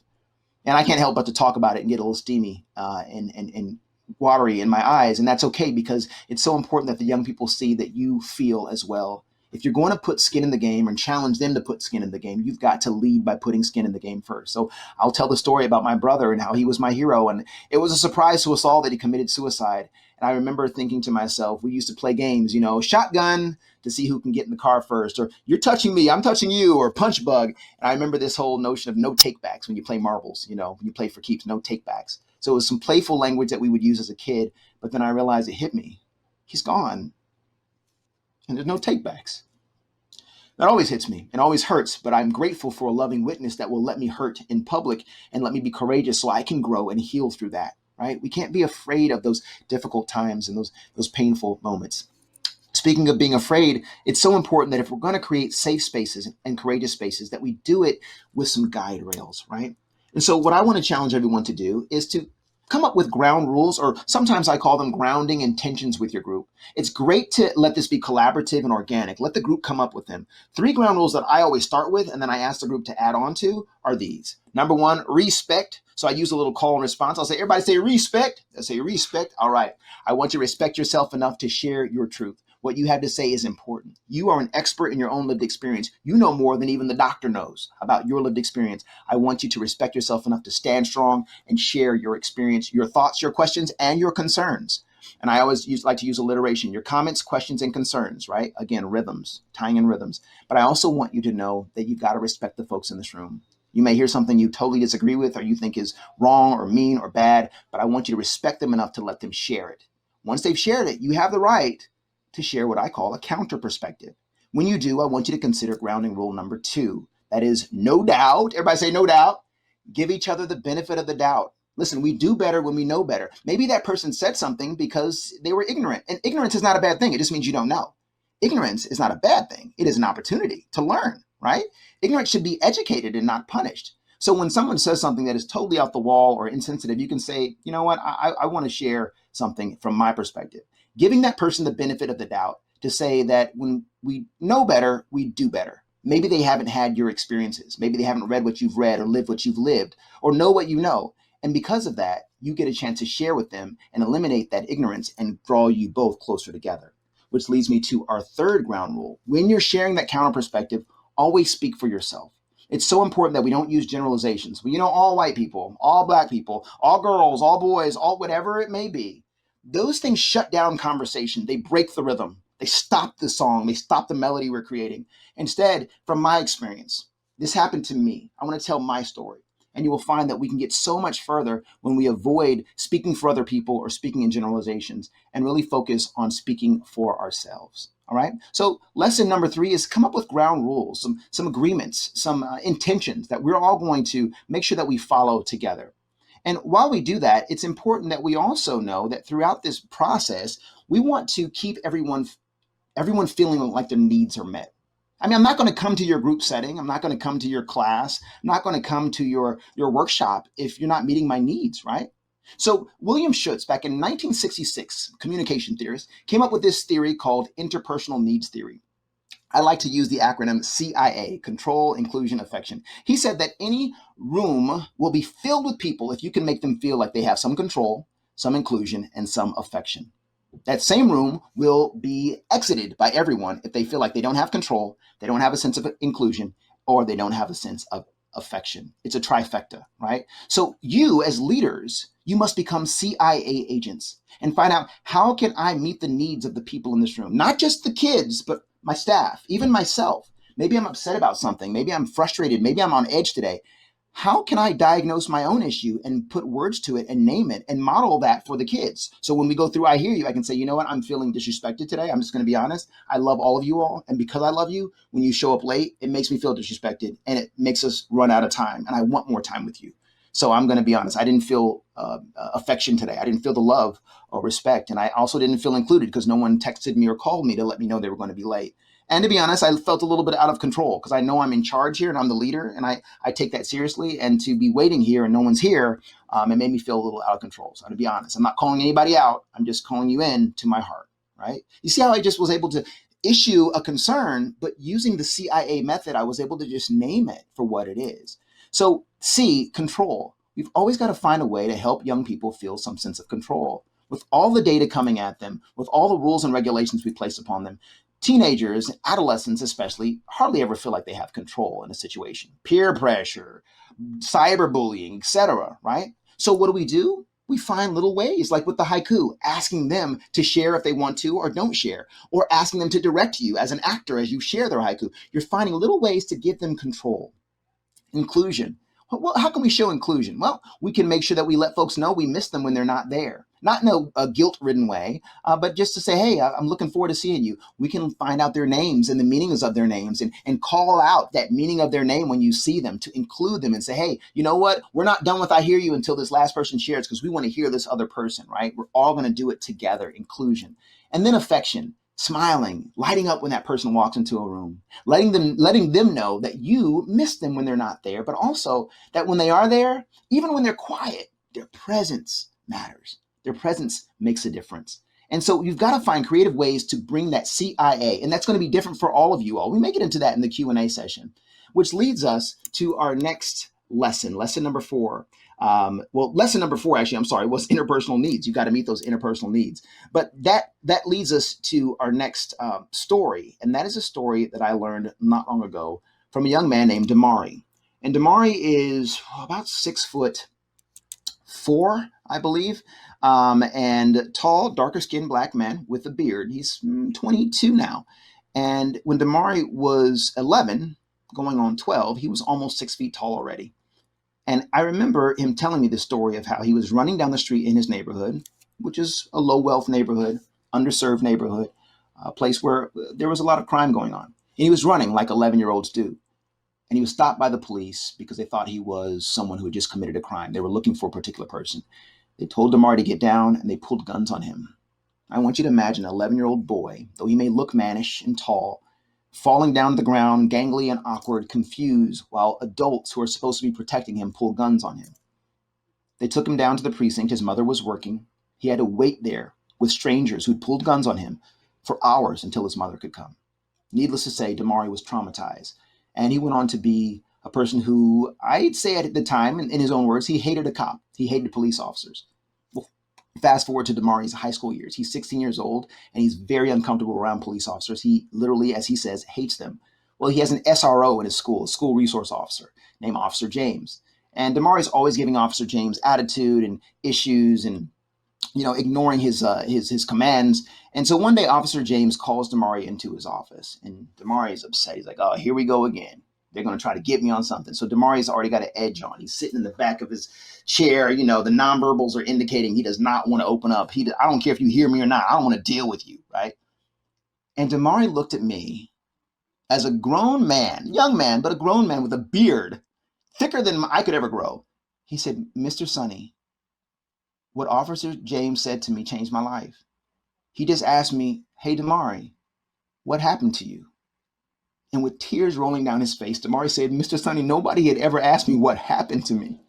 And I can't help but to talk about it and get a little steamy and watery in my eyes. And that's okay, because it's so important that the young people see that you feel as well. If you're going to put skin in the game and challenge them to put skin in the game, you've got to lead by putting skin in the game first. So I'll tell the story about my brother and how he was my hero. And it was a surprise to us all that he committed suicide. And I remember thinking to myself, we used to play games, shotgun to see who can get in the car first, or you're touching me, I'm touching you, or punch bug. And I remember this whole notion of no takebacks when you play marbles, when you play for keeps, no takebacks. So it was some playful language that we would use as a kid. But then I realized it hit me. He's gone. And there's no takebacks. That always hits me and always hurts, but I'm grateful for a loving witness that will let me hurt in public and let me be courageous so I can grow and heal through that, right? We can't be afraid of those difficult times and those painful moments. Speaking of being afraid, it's so important that if we're going to create safe spaces and courageous spaces, that we do it with some guide rails, right? And so what I want to challenge everyone to do is to come up with ground rules, or sometimes I call them grounding intentions with your group. It's great to let this be collaborative and organic. Let the group come up with them. 3 ground rules that I always start with, and then I ask the group to add on to, are these. Number 1, respect. So I use a little call and response. I'll say, everybody say respect. They'll say respect. All right. I want you to respect yourself enough to share your truth. What you have to say is important. You are an expert in your own lived experience. You know more than even the doctor knows about your lived experience. I want you to respect yourself enough to stand strong and share your experience, your thoughts, your questions, and your concerns. And I always like to use alliteration, your comments, questions, and concerns, right? Again, rhythms, tying in rhythms. But I also want you to know that you've got to respect the folks in this room. You may hear something you totally disagree with or you think is wrong or mean or bad, but I want you to respect them enough to let them share it. Once they've shared it, you have the right to share what I call a counter perspective. When you do, I want you to consider grounding rule number 2. That is no doubt. Everybody say no doubt. Give each other the benefit of the doubt. Listen, we do better when we know better. Maybe that person said something because they were ignorant. And ignorance is not a bad thing. It just means you don't know. Ignorance is not a bad thing. It is an opportunity to learn, right? Ignorance should be educated and not punished. So when someone says something that is totally off the wall or insensitive, you can say, you know what, I want to share something from my perspective. Giving that person the benefit of the doubt to say that when we know better, we do better. Maybe they haven't had your experiences. Maybe they haven't read what you've read or lived what you've lived or know what you know. And because of that, you get a chance to share with them and eliminate that ignorance and draw you both closer together. Which leads me to our third ground rule. When you're sharing that counter perspective, always speak for yourself. It's so important that we don't use generalizations. Well, all white people, all black people, all girls, all boys, all whatever it may be. Those things shut down conversation. They break the rhythm. They stop the song. They stop the melody we're creating. Instead, from my experience, this happened to me. I want to tell my story. And you will find that we can get so much further when we avoid speaking for other people or speaking in generalizations and really focus on speaking for ourselves. All right. So lesson number 3 is come up with ground rules, some agreements, some intentions that we're all going to make sure that we follow together. And while we do that, it's important that we also know that throughout this process, we want to keep everyone feeling like their needs are met. I mean, I'm not going to come to your group setting. I'm not going to come to your class. I'm not going to come to your workshop if you're not meeting my needs, right? So William Schutz, back in 1966, communication theorist, came up with this theory called interpersonal needs theory. I like to use the acronym CIA, Control, Inclusion, Affection. He said that any room will be filled with people if you can make them feel like they have some control, some inclusion, and some affection. That same room will be exited by everyone if they feel like they don't have control, they don't have a sense of inclusion, or they don't have a sense of affection. It's a trifecta, right? So you as leaders, you must become CIA agents and find out how can I meet the needs of the people in this room, not just the kids, but my staff, even myself. Maybe I'm upset about something. Maybe I'm frustrated. Maybe I'm on edge today. How can I diagnose my own issue and put words to it and name it and model that for the kids? So when we go through I Hear You, I can say, you know what, I'm feeling disrespected today. I'm just going to be honest. I love all of you all. And because I love you, when you show up late, it makes me feel disrespected and it makes us run out of time. And I want more time with you. So I'm going to be honest. I didn't feel affection today. I didn't feel the love or respect. And I also didn't feel included because no one texted me or called me to let me know they were going to be late. And to be honest, I felt a little bit out of control because I know I'm in charge here and I'm the leader and I take that seriously. And to be waiting here and no one's here, it made me feel a little out of control. So to be honest, I'm not calling anybody out. I'm just calling you in to my heart, right? You see how I just was able to issue a concern, but using the CIA method, I was able to just name it for what it is. So C, control. We've always got to find a way to help young people feel some sense of control. With all the data coming at them, with all the rules and regulations we place upon them, teenagers, adolescents especially, hardly ever feel like they have control in a situation. Peer pressure, cyberbullying, etc., right? So what do? We find little ways, like with the haiku, asking them to share if they want to or don't share, or asking them to direct you as an actor as you share their haiku. You're finding little ways to give them control. Inclusion. Well, how can we show inclusion? Well, we can make sure that we let folks know we miss them when they're not there. Not in a guilt-ridden way, but just to say, hey, I'm looking forward to seeing you. We can find out their names and the meanings of their names and call out that meaning of their name when you see them to include them and say, hey, you know what? We're not done with I Hear You until this last person shares because we want to hear this other person, right? We're all going to do it together, inclusion. And then affection. Smiling, lighting up when that person walks into a room, letting them know that you miss them when they're not there, but also that when they are there, even when they're quiet, their presence matters. Their presence makes a difference. And so you've got to find creative ways to bring that CIA, and that's going to be different for all of you all. We may get into that in the Q&A session, which leads us to our next lesson number 4. Lesson number 4, actually, was interpersonal needs. You got to meet those interpersonal needs. But that leads us to our next story. And that is a story that I learned not long ago from a young man named Damari. And Damari is about 6'4", I believe, and tall, darker skinned black man with a beard. He's 22 now. And when Damari was 11, going on 12. He was almost 6 feet tall already. And I remember him telling me the story of how he was running down the street in his neighborhood, which is a low wealth neighborhood, underserved neighborhood, a place where there was a lot of crime going on. And he was running like 11-year-olds do. And he was stopped by the police because they thought he was someone who had just committed a crime. They were looking for a particular person. They told Damari to get down and they pulled guns on him. I want you to imagine an 11-year-old boy, though he may look mannish and tall, falling down to the ground, gangly and awkward, confused, while adults who are supposed to be protecting him pull guns on him. They took him down to the precinct. His mother was working. He had to wait there with strangers who'd pulled guns on him for hours until his mother could come. Needless to say, Damari was traumatized. And he went on to be a person who, I'd say at the time, in his own words, he hated a cop. He hated police officers. Well, fast forward to Damari's high school years. He's 16 years old, and he's very uncomfortable around police officers. He literally, as he says, hates them. Well, he has an SRO in his school, a school resource officer, named Officer James. And Damari's always giving Officer James attitude and issues and ignoring his commands. And so one day, Officer James calls Damari into his office, and Damari is upset. He's like, "Oh, here we go again. They're going to try to get me on something." So Damari's already got an edge on. He's sitting in the back of his chair. The nonverbals are indicating he does not want to open up. I don't care if you hear me or not. I don't want to deal with you, right? And Damari looked at me as a grown man, young man, but a grown man with a beard, thicker than I could ever grow. He said, "Mr. Sonny, what Officer James said to me changed my life. He just asked me, 'Hey, Damari, what happened to you?'" And with tears rolling down his face, Damari said, "Mr. Sonny, nobody had ever asked me what happened to me."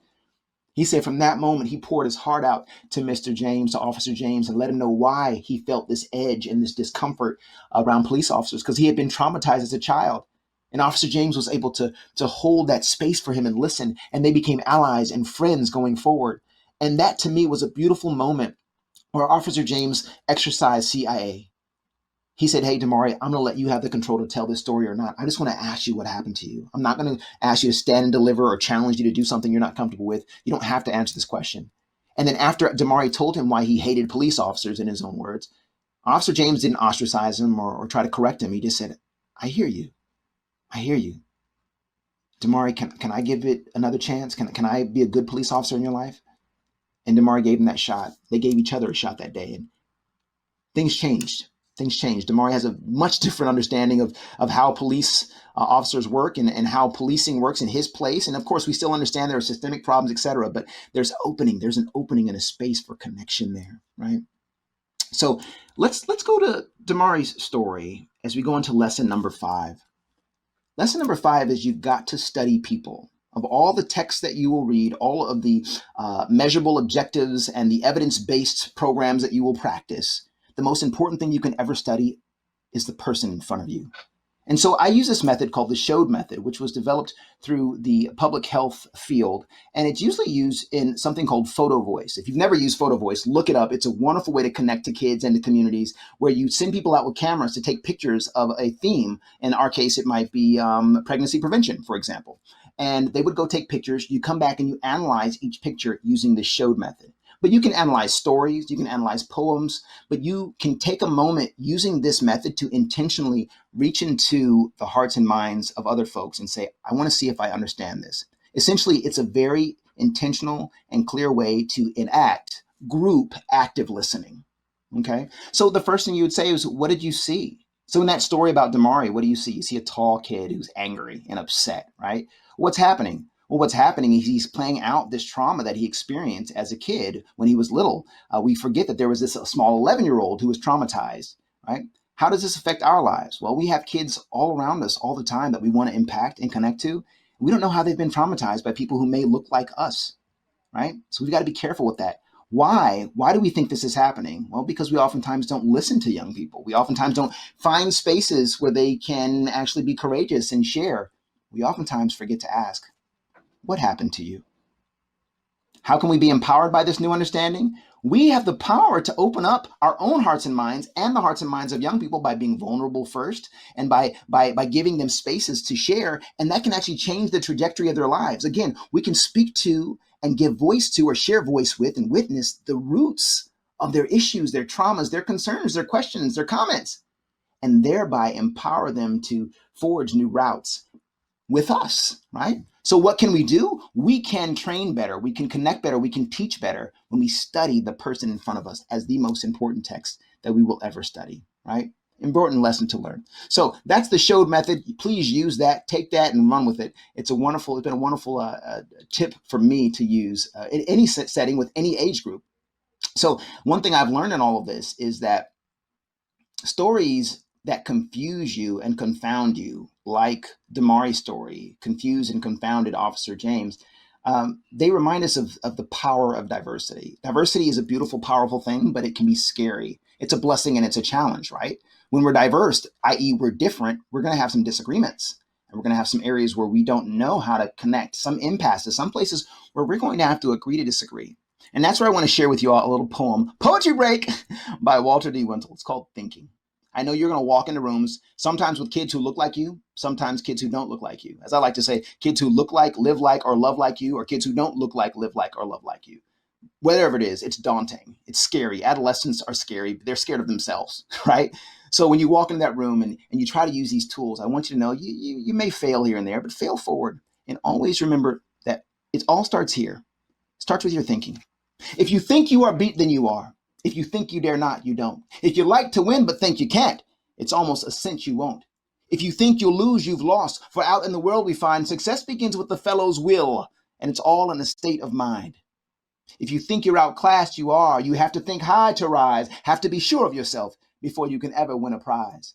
He said from that moment, he poured his heart out to Mr. James, to Officer James, and let him know why he felt this edge and this discomfort around police officers, because he had been traumatized as a child. And Officer James was able to hold that space for him and listen, and they became allies and friends going forward. And that to me was a beautiful moment where Officer James exercised CIA. He said, "Hey, Damari, I'm going to let you have the control to tell this story or not. I just want to ask you what happened to you. I'm not going to ask you to stand and deliver or challenge you to do something you're not comfortable with. You don't have to answer this question." And then after Damari told him why he hated police officers, in his own words, Officer James didn't ostracize him or try to correct him. He just said, "I hear you. I hear you. Damari, can I give it another chance? Can I be a good police officer in your life?" And Damari gave him that shot. They gave each other a shot that day. And things changed. Things changed. Damari has a much different understanding of how police officers work and how policing works in his place. And of course, we still understand there are systemic problems, et cetera, but there's an opening and a space for connection there, right? So let's go to Damari's story as we go into lesson number 5. Lesson number 5 is you've got to study people. Of all the texts that you will read, all of the measurable objectives and the evidence-based programs that you will practice, the most important thing you can ever study is the person in front of you. And so I use this method called the SHOWED method, which was developed through the public health field. And it's usually used in something called photo voice. If you've never used photo voice, look it up. It's a wonderful way to connect to kids and to communities, where you send people out with cameras to take pictures of a theme. In our case, it might be pregnancy prevention, for example. And they would go take pictures. You come back and you analyze each picture using the SHOWED method. But you can analyze stories, you can analyze poems, but you can take a moment using this method to intentionally reach into the hearts and minds of other folks and say, "I want to see if I understand this." Essentially, it's a very intentional and clear way to enact group active listening. Okay. So the first thing you would say is, what did you see? So in that story about Damari, what do you see? You see a tall kid who's angry and upset, right? What's happening? Well, what's happening is he's playing out this trauma that he experienced as a kid when he was little. We forget that there was this small 11-year-old who was traumatized, right? How does this affect our lives? Well, we have kids all around us all the time that we want to impact and connect to. We don't know how they've been traumatized by people who may look like us, right? So we've got to be careful with that. Why? Why do we think this is happening? Well, because we oftentimes don't listen to young people. We oftentimes don't find spaces where they can actually be courageous and share. We oftentimes forget to ask, what happened to you? How can we be empowered by this new understanding? We have the power to open up our own hearts and minds and the hearts and minds of young people by being vulnerable first and by giving them spaces to share. And that can actually change the trajectory of their lives. Again, we can speak to and give voice to or share voice with and witness the roots of their issues, their traumas, their concerns, their questions, their comments, and thereby empower them to forge new routes. with us, right? So what can we do? We can train better. We can connect better. We can teach better when we study the person in front of us as the most important text that we will ever study, right? Important lesson to learn. So that's the showed method. Please use that, take that and run with it. It's been a wonderful tip for me to use in any setting with any age group. So one thing I've learned in all of this is that stories that confuse you and confound you, like Damari's story, confused and confounded Officer James, they remind us of the power of diversity. Diversity is a beautiful, powerful thing, but it can be scary. It's a blessing and it's a challenge, right? When we're diverse, i.e., we're different, we're going to have some disagreements. And we're going to have some areas where we don't know how to connect, some impasses, some places where we're going to have to agree to disagree. And that's where I want to share with you all a little poem, Poetry Break by Walter D. Wintle. It's called Thinking. I know you're going to walk into rooms, sometimes with kids who look like you, sometimes kids who don't look like you. As I like to say, kids who look like, live like, or love like you, or kids who don't look like, live like, or love like you. Whatever it is, it's daunting. It's scary. Adolescents are scary. They're scared of themselves, right? So when you walk into that room and you try to use these tools, I want you to know you may fail here and there, but fail forward. And always remember that it all starts here. It starts with your thinking. If you think you are beat, then you are. If you think you dare not, you don't. If you like to win but think you can't, it's almost a cinch you won't. If you think you'll lose, you've lost. For out in the world we find success begins with the fellow's will, and it's all in a state of mind. If you think you're outclassed, you are. You have to think high to rise, have to be sure of yourself before you can ever win a prize.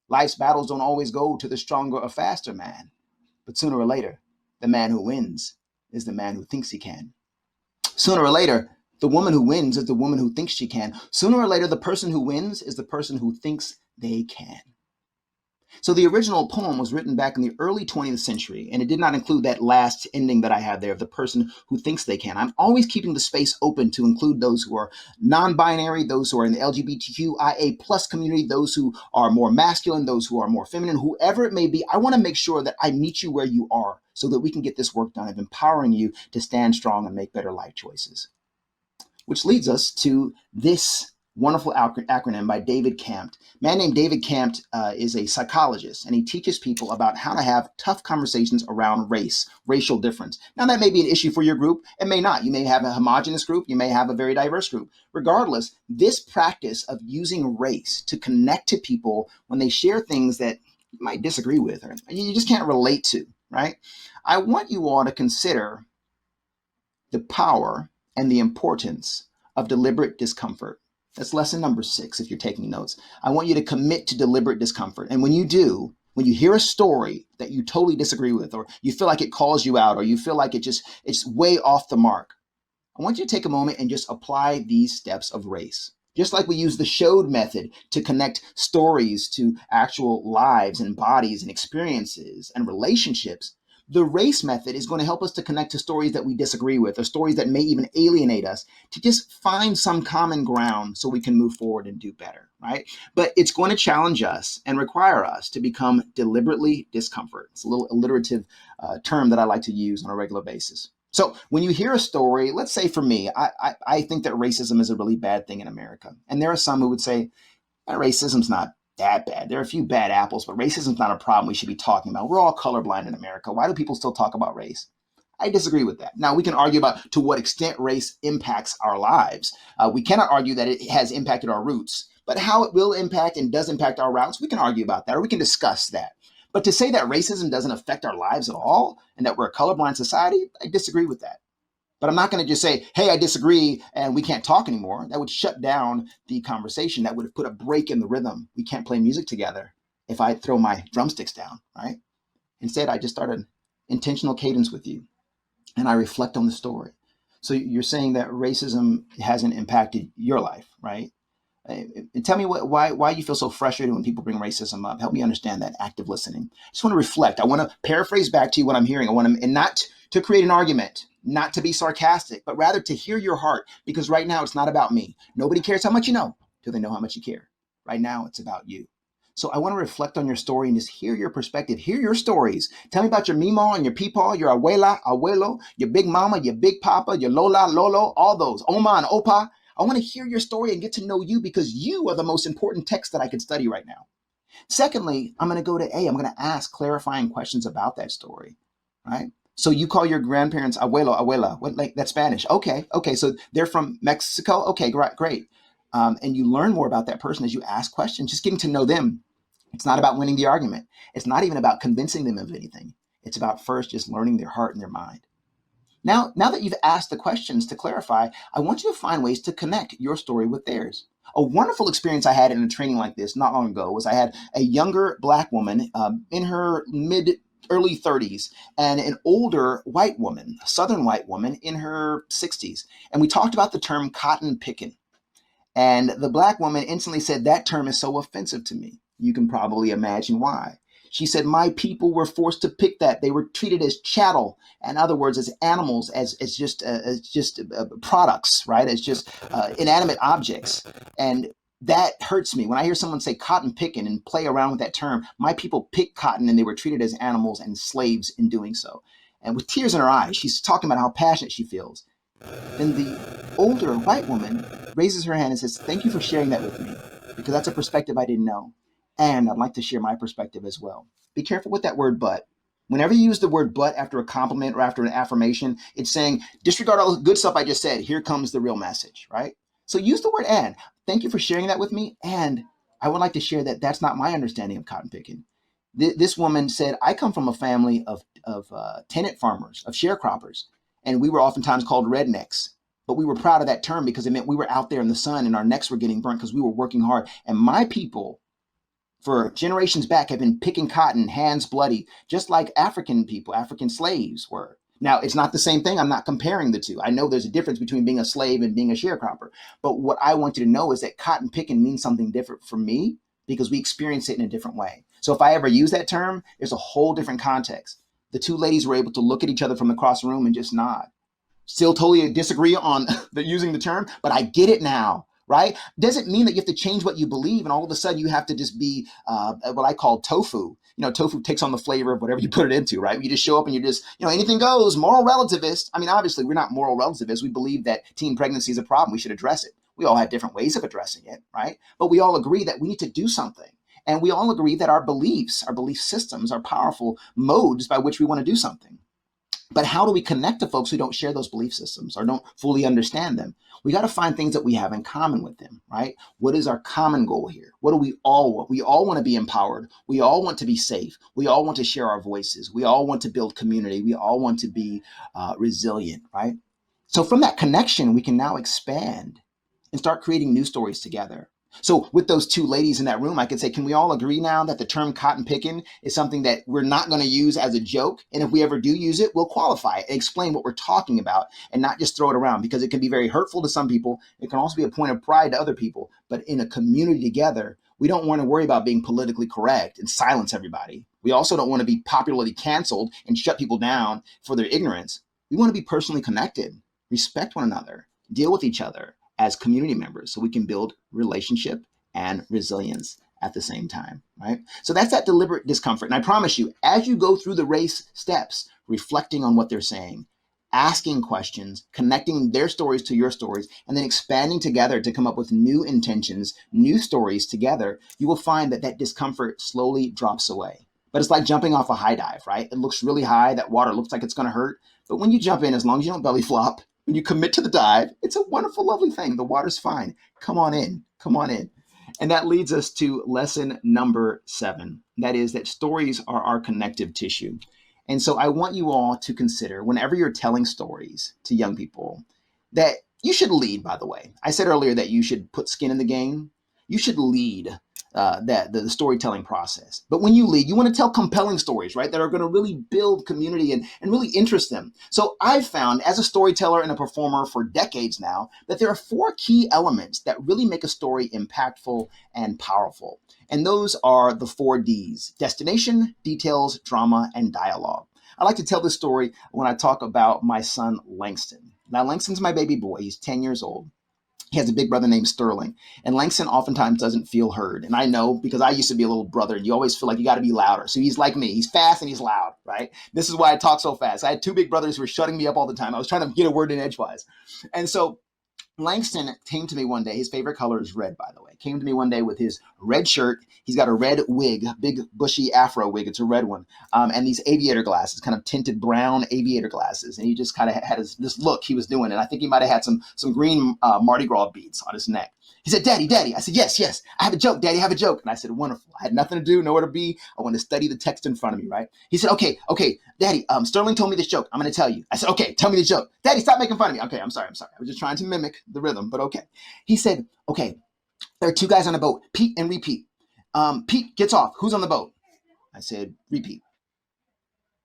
Life's battles don't always go to the stronger or faster man, but sooner or later, the man who wins is the man who thinks he can. Sooner or later, the woman who wins is the woman who thinks she can. Sooner or later, the person who wins is the person who thinks they can. So the original poem was written back in the early 20th century, and it did not include that last ending that I have there of the person who thinks they can. I'm always keeping the space open to include those who are non-binary, those who are in the LGBTQIA plus community, those who are more masculine, those who are more feminine, whoever it may be. I want to make sure that I meet you where you are so that we can get this work done of empowering you to stand strong and make better life choices. Which leads us to this wonderful acronym by David Campt. A man named David Campt is a psychologist, and he teaches people about how to have tough conversations around race, racial difference. Now, that may be an issue for your group. It may not. You may have a homogenous group. You may have a very diverse group. Regardless, this practice of using race to connect to people when they share things that you might disagree with or you just can't relate to, right? I want you all to consider the power and the importance of deliberate discomfort. That's lesson number 6 if you're taking notes. I want you to commit to deliberate discomfort. And when you do, when you hear a story that you totally disagree with, or you feel like it calls you out, or you feel like it's way off the mark, I want you to take a moment and just apply these steps of race. Just like we use the showed method to connect stories to actual lives and bodies and experiences and relationships, the race method is going to help us to connect to stories that we disagree with or stories that may even alienate us to just find some common ground so we can move forward and do better, right? But it's going to challenge us and require us to become deliberately discomfort. It's a little alliterative term that I like to use on a regular basis. So when you hear a story, let's say for me, I think that racism is a really bad thing in America. And there are some who would say, racism's not that bad. There are a few bad apples, but racism's not a problem we should be talking about. We're all colorblind in America. Why do people still talk about race? I disagree with that. Now, we can argue about to what extent race impacts our lives. We cannot argue that it has impacted our roots, but how it will impact and does impact our routes, we can argue about that, or we can discuss that. But to say that racism doesn't affect our lives at all and that we're a colorblind society, I disagree with that. But I'm not going to just say, hey, I disagree and we can't talk anymore. That would shut down the conversation. That would have put a break in the rhythm. We can't play music together if I throw my drumsticks down, right? Instead, I just start an intentional cadence with you and I reflect on the story. So you're saying that racism hasn't impacted your life, right? And tell me why you feel so frustrated when people bring racism up. Help me understand that active listening. I just want to reflect. I want to paraphrase back to you what I'm hearing. I want to, and not to create an argument, not to be sarcastic, but rather to hear your heart. Because right now it's not about me. Nobody cares how much you know till they know how much you care. Right now it's about you. So I want to reflect on your story and just hear your perspective, hear your stories. Tell me about your Meemaw and your Peepaw, your Abuela, Abuelo, your Big Mama, your Big Papa, your Lola, Lolo, all those, Oma and Opa. I want to hear your story and get to know you because you are the most important text that I could study right now. Secondly, I'm going to go to A. I'm going to ask clarifying questions about that story, right? So you call your grandparents abuelo, abuela. What, like that's Spanish? Okay, okay. So they're from Mexico. Okay, great, great. And you learn more about that person as you ask questions, just getting to know them. It's not about winning the argument. It's not even about convincing them of anything. It's about first just learning their heart and their mind. Now that you've asked the questions to clarify, I want you to find ways to connect your story with theirs. A wonderful experience I had in a training like this not long ago was I had a younger Black woman in her mid early 30s and an older white woman, a Southern white woman in her 60s. And we talked about the term cotton picking. And the Black woman instantly said, that term is so offensive to me. You can probably imagine why. She said, my people were forced to pick that. They were treated as chattel. In other words, as animals, as just products, right? As just inanimate objects. And that hurts me. When I hear someone say cotton picking and play around with that term, my people picked cotton and they were treated as animals and slaves in doing so. And with tears in her eyes, she's talking about how passionate she feels. Then the older white woman raises her hand and says, thank you for sharing that with me, because that's a perspective I didn't know. And I'd like to share my perspective as well. Be careful with that word but. Whenever you use the word but after a compliment or after an affirmation, it's saying, disregard all the good stuff I just said. Here comes the real message, right? So use the word and. Thank you for sharing that with me. And I would like to share that that's not my understanding of cotton picking. This woman said, I come from a family of tenant farmers, of sharecroppers, and we were oftentimes called rednecks. But we were proud of that term because it meant we were out there in the sun and our necks were getting burnt because we were working hard. And my people, for generations back, have been picking cotton, hands bloody, just like African people, African slaves were. Now, it's not the same thing. I'm not comparing the two. I know there's a difference between being a slave and being a sharecropper. But what I want you to know is that cotton picking means something different for me because we experience it in a different way. So if I ever use that term, there's a whole different context. The two ladies were able to look at each other from across the room and just nod. Still totally disagree on using the term, but I get it now, right? Doesn't mean that you have to change what you believe and all of a sudden you have to just be what I call tofu. You know, tofu takes on the flavor of whatever you put it into, right? You just show up and you're just, anything goes, moral relativist. I mean, obviously, we're not moral relativists. We believe that teen pregnancy is a problem. We should address it. We all have different ways of addressing it, right? But we all agree that we need to do something. And we all agree that our beliefs, our belief systems are powerful modes by which we want to do something. But how do we connect to folks who don't share those belief systems or don't fully understand them? We got to find things that we have in common with them, right? What is our common goal here? What do we all want? We all want to be empowered. We all want to be safe. We all want to share our voices. We all want to build community. We all want to be resilient, right? So from that connection, we can now expand and start creating new stories together. So with those two ladies in that room, I could say, can we all agree now that the term cotton picking is something that we're not going to use as a joke? And if we ever do use it, we'll qualify it and explain what we're talking about and not just throw it around, because it can be very hurtful to some people. It can also be a point of pride to other people. But in a community together, we don't want to worry about being politically correct and silence everybody. We also don't want to be popularly canceled and shut people down for their ignorance. We want to be personally connected, respect one another, deal with each other as community members so we can build relationship and resilience at the same time, right? So that's that deliberate discomfort. And I promise you, as you go through the race steps, reflecting on what they're saying, asking questions, connecting their stories to your stories, and then expanding together to come up with new intentions, new stories together, you will find that that discomfort slowly drops away. But it's like jumping off a high dive, right? It looks really high. That water looks like it's going to hurt. But when you jump in, as long as you don't belly flop, when you commit to the dive, it's a wonderful, lovely thing. The water's fine. Come on in. Come on in. And that leads us to lesson number 7. That is that stories are our connective tissue. And so I want you all to consider, whenever you're telling stories to young people, that you should lead, by the way. I said earlier that you should put skin in the game. You should lead the storytelling process. But when you lead, you want to tell compelling stories, right? That are going to really build community and really interest them. So I've found, as a storyteller and a performer for decades now, that there are 4 key elements that really make a story impactful and powerful. And those are the 4 Ds: destination, details, drama, and dialogue. I like to tell this story when I talk about my son, Langston. Now, Langston's my baby boy. He's 10 years old. He has a big brother named Sterling, and Langston oftentimes doesn't feel heard. And I know, because I used to be a little brother, and you always feel like you got to be louder. So he's like me. He's fast and he's loud, right? This is why I talk so fast. I had 2 big brothers who were shutting me up all the time. I was trying to get a word in edgewise. And so Langston came to me one day. His favorite color is red, by the way. came to me one day with his red shirt. He's got a red wig, big bushy afro wig. It's a red one. And these aviator glasses, kind of tinted brown aviator glasses. And he just kind of had this look he was doing. And I think he might have had some green Mardi Gras beads on his neck. He said, Daddy, Daddy. I said, yes, yes. I have a joke, Daddy. I have a joke. And I said, wonderful. I had nothing to do, nowhere to be. I want to study the text in front of me, right? He said, okay, Daddy, Sterling told me this joke. I'm going to tell you. I said, okay, tell me the joke. Daddy, stop making fun of me. Okay, I'm sorry. I was just trying to mimic the rhythm, but okay. He said, okay, there are two guys on a boat, Pete and Repeat. Pete gets off. Who's on the boat? I said, Repeat.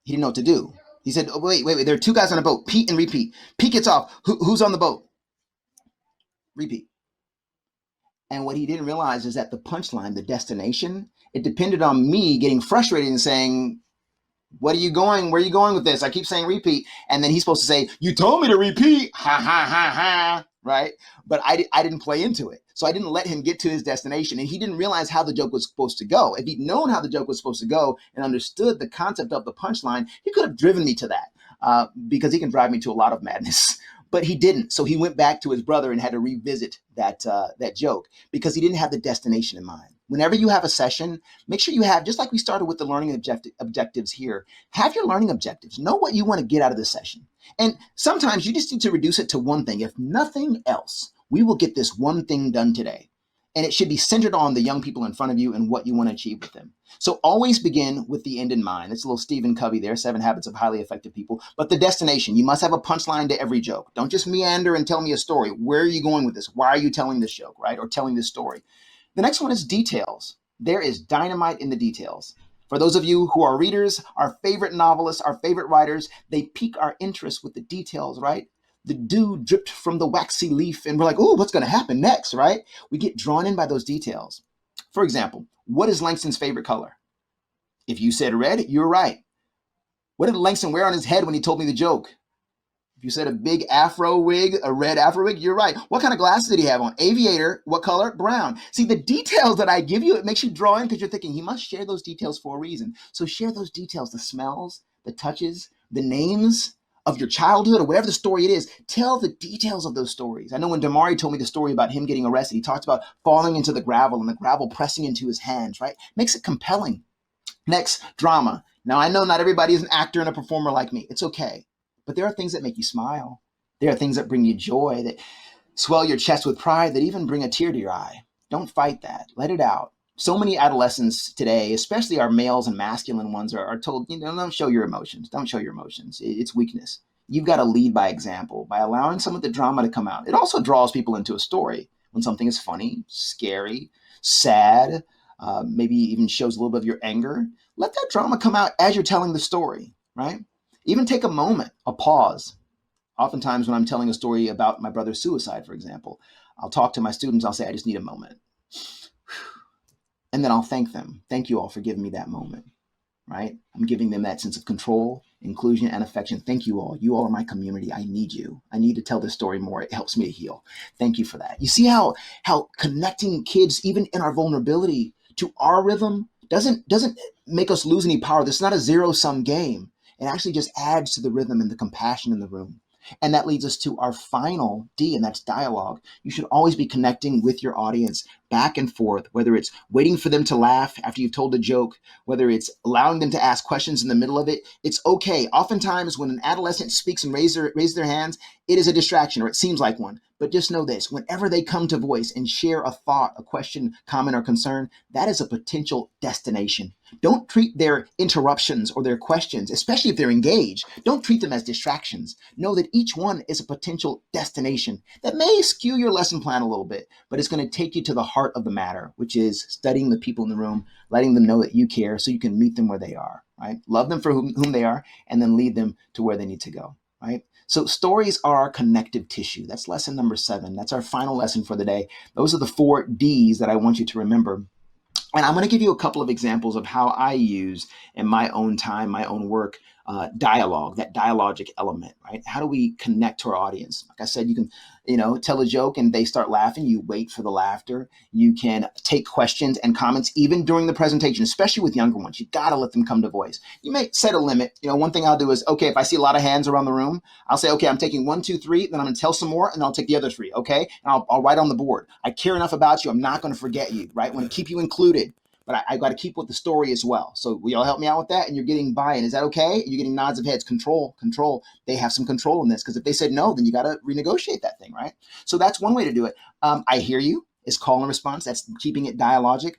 He didn't know what to do. He said, oh, wait. There are two guys on a boat, Pete and Repeat. Pete gets off. Who's on the boat? Repeat. And what he didn't realize is that the punchline, the destination, it depended on me getting frustrated and saying, where are you going with this? I keep saying repeat. And then he's supposed to say, you told me to repeat. Ha, ha, ha, ha. Right? But I didn't play into it. So I didn't let him get to his destination. And he didn't realize how the joke was supposed to go. If he'd known how the joke was supposed to go and understood the concept of the punchline, he could have driven me to that because he can drive me to a lot of madness. But he didn't. So he went back to his brother and had to revisit that joke because he didn't have the destination in mind. Whenever you have a session, make sure you have, just like we started with the learning objectives here, have your learning objectives. Know what you want to get out of the session. And sometimes you just need to reduce it to one thing. If nothing else, we will get this one thing done today. And it should be centered on the young people in front of you and what you want to achieve with them. So always begin with the end in mind. It's a little Stephen Covey there, 7 Habits of Highly Effective People. But the destination, you must have a punchline to every joke. Don't just meander and tell me a story. Where are you going with this? Why are you telling this joke, right? Or telling this story? The next one is details. There is dynamite in the details. For those of you who are readers, our favorite novelists, our favorite writers, they pique our interest with the details, right? The dew dripped from the waxy leaf, and we're like, oh, what's going to happen next, right? We get drawn in by those details. For example, what is Langston's favorite color? If you said red, you're right. What did Langston wear on his head when he told me the joke? If you said a big afro wig, a red afro wig, you're right. What kind of glasses did he have on? Aviator. What color? Brown. See, the details that I give you, it makes you draw in because you're thinking he must share those details for a reason. So share those details, the smells, the touches, the names of your childhood or whatever the story it is. Tell the details of those stories. I know when Damari told me the story about him getting arrested, he talked about falling into the gravel and the gravel pressing into his hands, right? Makes it compelling. Next, drama. Now, I know not everybody is an actor and a performer like me. It's okay. But there are things that make you smile. There are things that bring you joy, that swell your chest with pride, that even bring a tear to your eye. Don't fight that. Let it out. So many adolescents today, especially our males and masculine ones, are told, don't show your emotions. Don't show your emotions. It's weakness. You've got to lead by example, by allowing some of the drama to come out. It also draws people into a story when something is funny, scary, sad, maybe even shows a little bit of your anger. Let that drama come out as you're telling the story, right? Even take a moment, a pause. Oftentimes when I'm telling a story about my brother's suicide, for example, I'll talk to my students. I'll say, I just need a moment. And then I'll thank them. Thank you all for giving me that moment, right? I'm giving them that sense of control, inclusion, and affection. Thank you all. You all are my community. I need you. I need to tell this story more. It helps me to heal. Thank you for that. You see how connecting kids, even in our vulnerability, to our rhythm doesn't make us lose any power. This is not a zero-sum game. It actually just adds to the rhythm and the compassion in the room. And that leads us to our final D, and that's dialogue. You should always be connecting with your audience back and forth, whether it's waiting for them to laugh after you've told a joke, whether it's allowing them to ask questions in the middle of it. It's okay. Oftentimes when an adolescent speaks and raise their hands, it is a distraction, or it seems like one. But just know this, whenever they come to voice and share a thought, a question, comment, or concern, that is a potential destination. Don't treat their interruptions or their questions, especially if they're engaged, don't treat them as distractions. Know that each one is a potential destination that may skew your lesson plan a little bit, but it's going to take you to the heart of the matter, which is studying the people in the room, letting them know that you care so you can meet them where they are, right? Love them for whom they are, and then lead them to where they need to go, right? So stories are our connective tissue. That's lesson number 7. That's our final lesson for the day. Those are the 4 Ds that I want you to remember. And I'm going to give you a couple of examples of how I use in my own time, my own work, dialogue, that dialogic element, right? How do we connect to our audience? Like I said, you can, tell a joke and they start laughing. You wait for the laughter. You can take questions and comments even during the presentation, especially with younger ones. You got to let them come to voice. You may set a limit. One thing I'll do is, okay, if I see a lot of hands around the room, I'll say, okay, I'm taking 1, 2, 3, then I'm going to tell some more, and then I'll take the other 3, okay? And I'll write on the board. I care enough about you. I'm not going to forget you, right? I want to keep you included. But I got to keep with the story as well. So will y'all help me out with that? And you're getting buy-in. Is that okay? You're getting nods of heads. Control. They have some control in this, because if they said no, then you got to renegotiate that thing, right? So that's one way to do it. I hear you is call and response. That's keeping it dialogic.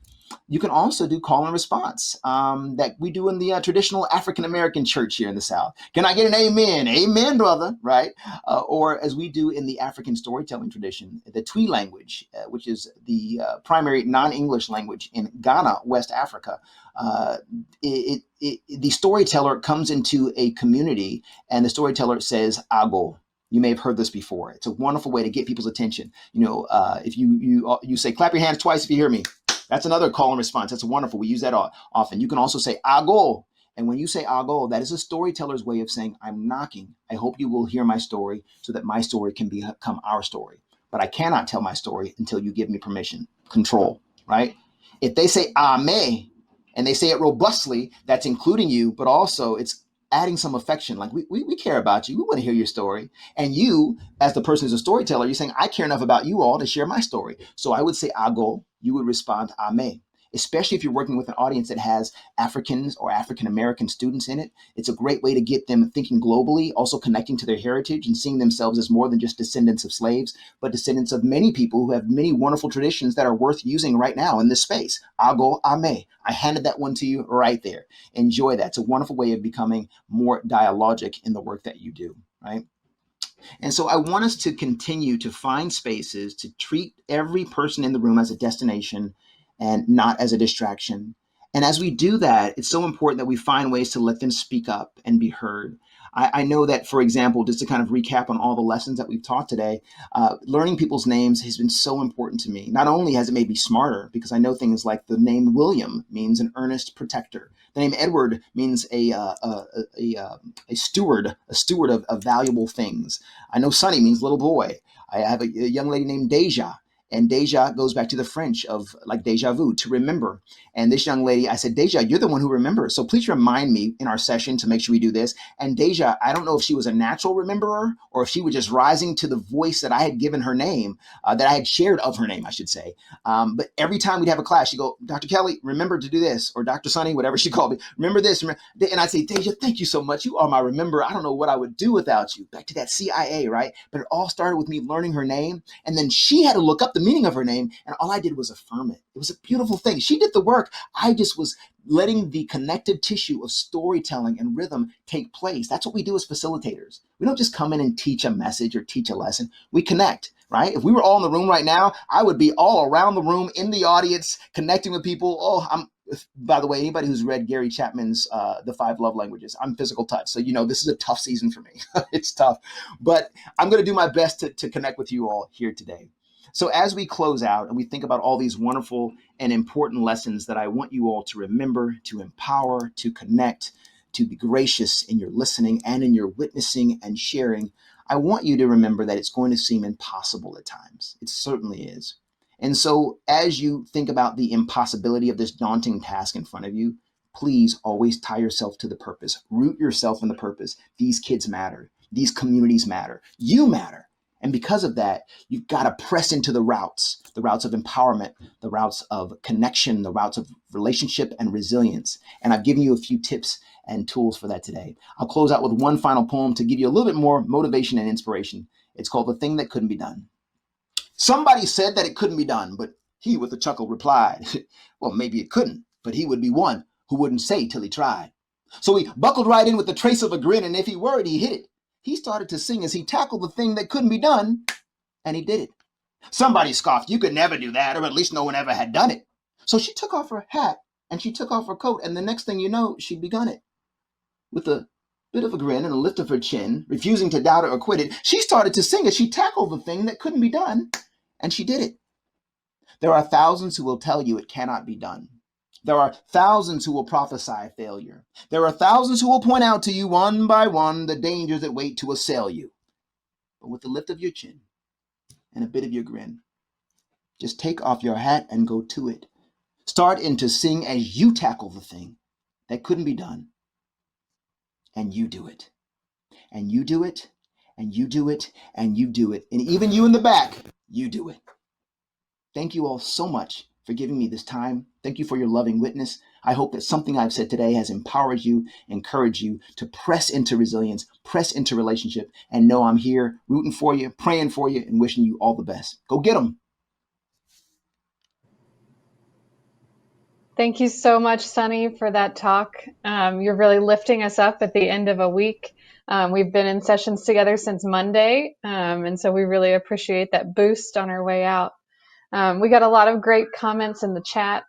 You can also do call and response that we do in the traditional African-American church here in the South. Can I get an amen? Amen, brother, right? Or as we do in the African storytelling tradition, the Twi language, which is the primary non-English language in Ghana, West Africa. The storyteller comes into a community and the storyteller says, Ago. You may have heard this before. It's a wonderful way to get people's attention. If you say, clap your hands twice if you hear me. That's another call and response. That's wonderful. We use that often. You can also say ago. And when you say ago, that is a storyteller's way of saying, I'm knocking. I hope you will hear my story so that my story can become our story. But I cannot tell my story until you give me permission. Control, right? If they say ame and they say it robustly, that's including you, but also it's adding some affection. Like we care about you. We want to hear your story. And you, as the person who's a storyteller, you're saying, I care enough about you all to share my story. So I would say ago. You would respond ame, especially if you're working with an audience that has Africans or African-American students in it. It's a great way to get them thinking globally, also connecting to their heritage and seeing themselves as more than just descendants of slaves, but descendants of many people who have many wonderful traditions that are worth using right now in this space. Ago ame. I handed that one to you right there. Enjoy that. It's a wonderful way of becoming more dialogic in the work that you do, right? And so I want us to continue to find spaces to treat every person in the room as a destination and not as a distraction. And as we do that, it's so important that we find ways to let them speak up and be heard. I know that, for example, just to kind of recap on all the lessons that we've taught today, learning people's names has been so important to me. Not only has it made me smarter, because I know things like the name William means an earnest protector. The name Edward means a steward of valuable things. I know Sonny means little boy. I have a young lady named Deja. And Deja goes back to the French of like déjà vu, to remember. And this young lady, I said, Deja, you're the one who remembers. So please remind me in our session to make sure we do this. And Deja, I don't know if she was a natural rememberer or if she was just rising to the voice that I had given her name, that I had shared of her name, I should say. But every time we'd have a class, she'd go, Dr. Kelly, remember to do this. Or Dr. Sonny, whatever she called me, remember this. And I'd say, Deja, thank you so much. You are my rememberer. I don't know what I would do without you. Back to that CIA, right? But it all started with me learning her name. And then she had to look up the meaning of her name, and all I did was affirm it. It was a beautiful thing. She did the work. I just was letting the connective tissue of storytelling and rhythm take place. That's what we do as facilitators. We don't just come in and teach a message or teach a lesson. We connect, right? If we were all in the room right now, I would be all around the room in the audience, connecting with people. By the way, anybody who's read Gary Chapman's The 5 Love Languages, I'm physical touch. So, this is a tough season for me. It's tough, but I'm going to do my best to connect with you all here today. So as we close out and we think about all these wonderful and important lessons that I want you all to remember, to empower, to connect, to be gracious in your listening and in your witnessing and sharing, I want you to remember that it's going to seem impossible at times. It certainly is. And so as you think about the impossibility of this daunting task in front of you, please always tie yourself to the purpose. Root yourself in the purpose. These kids matter. These communities matter. You matter. And because of that, you've got to press into the routes of empowerment, the routes of connection, the routes of relationship and resilience. And I've given you a few tips and tools for that today. I'll close out with one final poem to give you a little bit more motivation and inspiration. It's called The Thing That Couldn't Be Done. Somebody said that it couldn't be done, but he with a chuckle replied, well, maybe it couldn't, but he would be one who wouldn't say till he tried. So he buckled right in with the trace of a grin, and if he worried, he hit it. He started to sing as he tackled the thing that couldn't be done, and he did it. Somebody scoffed, you could never do that, or at least no one ever had done it. So she took off her hat, and she took off her coat, and the next thing you know, she'd begun it. With a bit of a grin and a lift of her chin, refusing to doubt it or quit it, she started to sing as she tackled the thing that couldn't be done, and she did it. There are thousands who will tell you it cannot be done. There are thousands who will prophesy failure. There are thousands who will point out to you one by one the dangers that wait to assail you. But with the lift of your chin and a bit of your grin, just take off your hat and go to it. Start in to sing as you tackle the thing that couldn't be done. And you do it. And you do it. And you do it. And you do it. And even you in the back, you do it. Thank you all so much for giving me this time. Thank you for your loving witness. I hope that something I've said today has empowered you, encouraged you to press into resilience, press into relationship, and know I'm here rooting for you, praying for you, and wishing you all the best. Go get them. Thank you so much, Sonny, for that talk. You're really lifting us up at the end of a week. We've been in sessions together since Monday, and so we really appreciate that boost on our way out. We got a lot of great comments in the chat.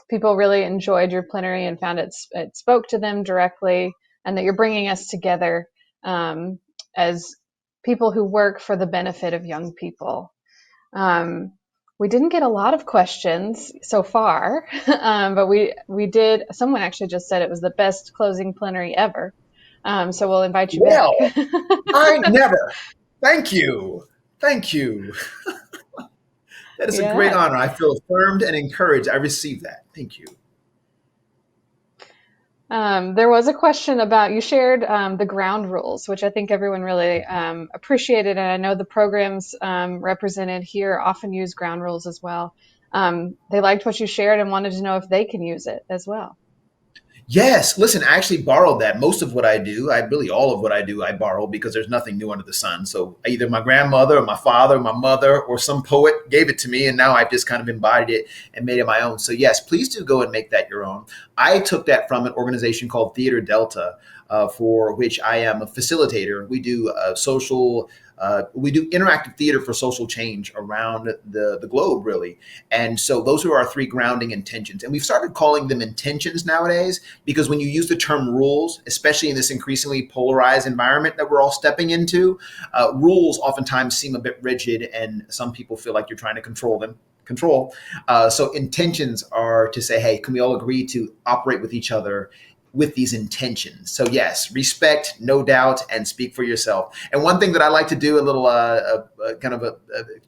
People really enjoyed your plenary and found it spoke to them directly, and that you're bringing us together as people who work for the benefit of young people. We didn't get a lot of questions so far, but we did. Someone actually just said it was the best closing plenary ever. So we'll invite you back. I never. Thank you. Thank you. That is a great honor. I feel affirmed and encouraged. I received that. Thank you. There was a question about, you shared the ground rules, which I think everyone really appreciated. And I know the programs represented here often use ground rules as well. They liked what you shared and wanted to know if they can use it as well. Yes. Listen, I actually borrowed that. Most of what I do, all of what I do, I borrow because there's nothing new under the sun. So either my grandmother or my father or my mother or some poet gave it to me, and now I've just kind of embodied it and made it my own. So yes, please do go and make that your own. I took that from an organization called Theater Delta, for which I am a facilitator. We do we do interactive theater for social change around the globe, really. And so those are our three grounding intentions. And we've started calling them intentions nowadays, because when you use the term rules, especially in this increasingly polarized environment that we're all stepping into, rules oftentimes seem a bit rigid, and some people feel like you're trying to control them. So intentions are to say, hey, can we all agree to operate with each other with these intentions? So yes, respect, no doubt, and speak for yourself. And one thing that I like to do, a little kind of a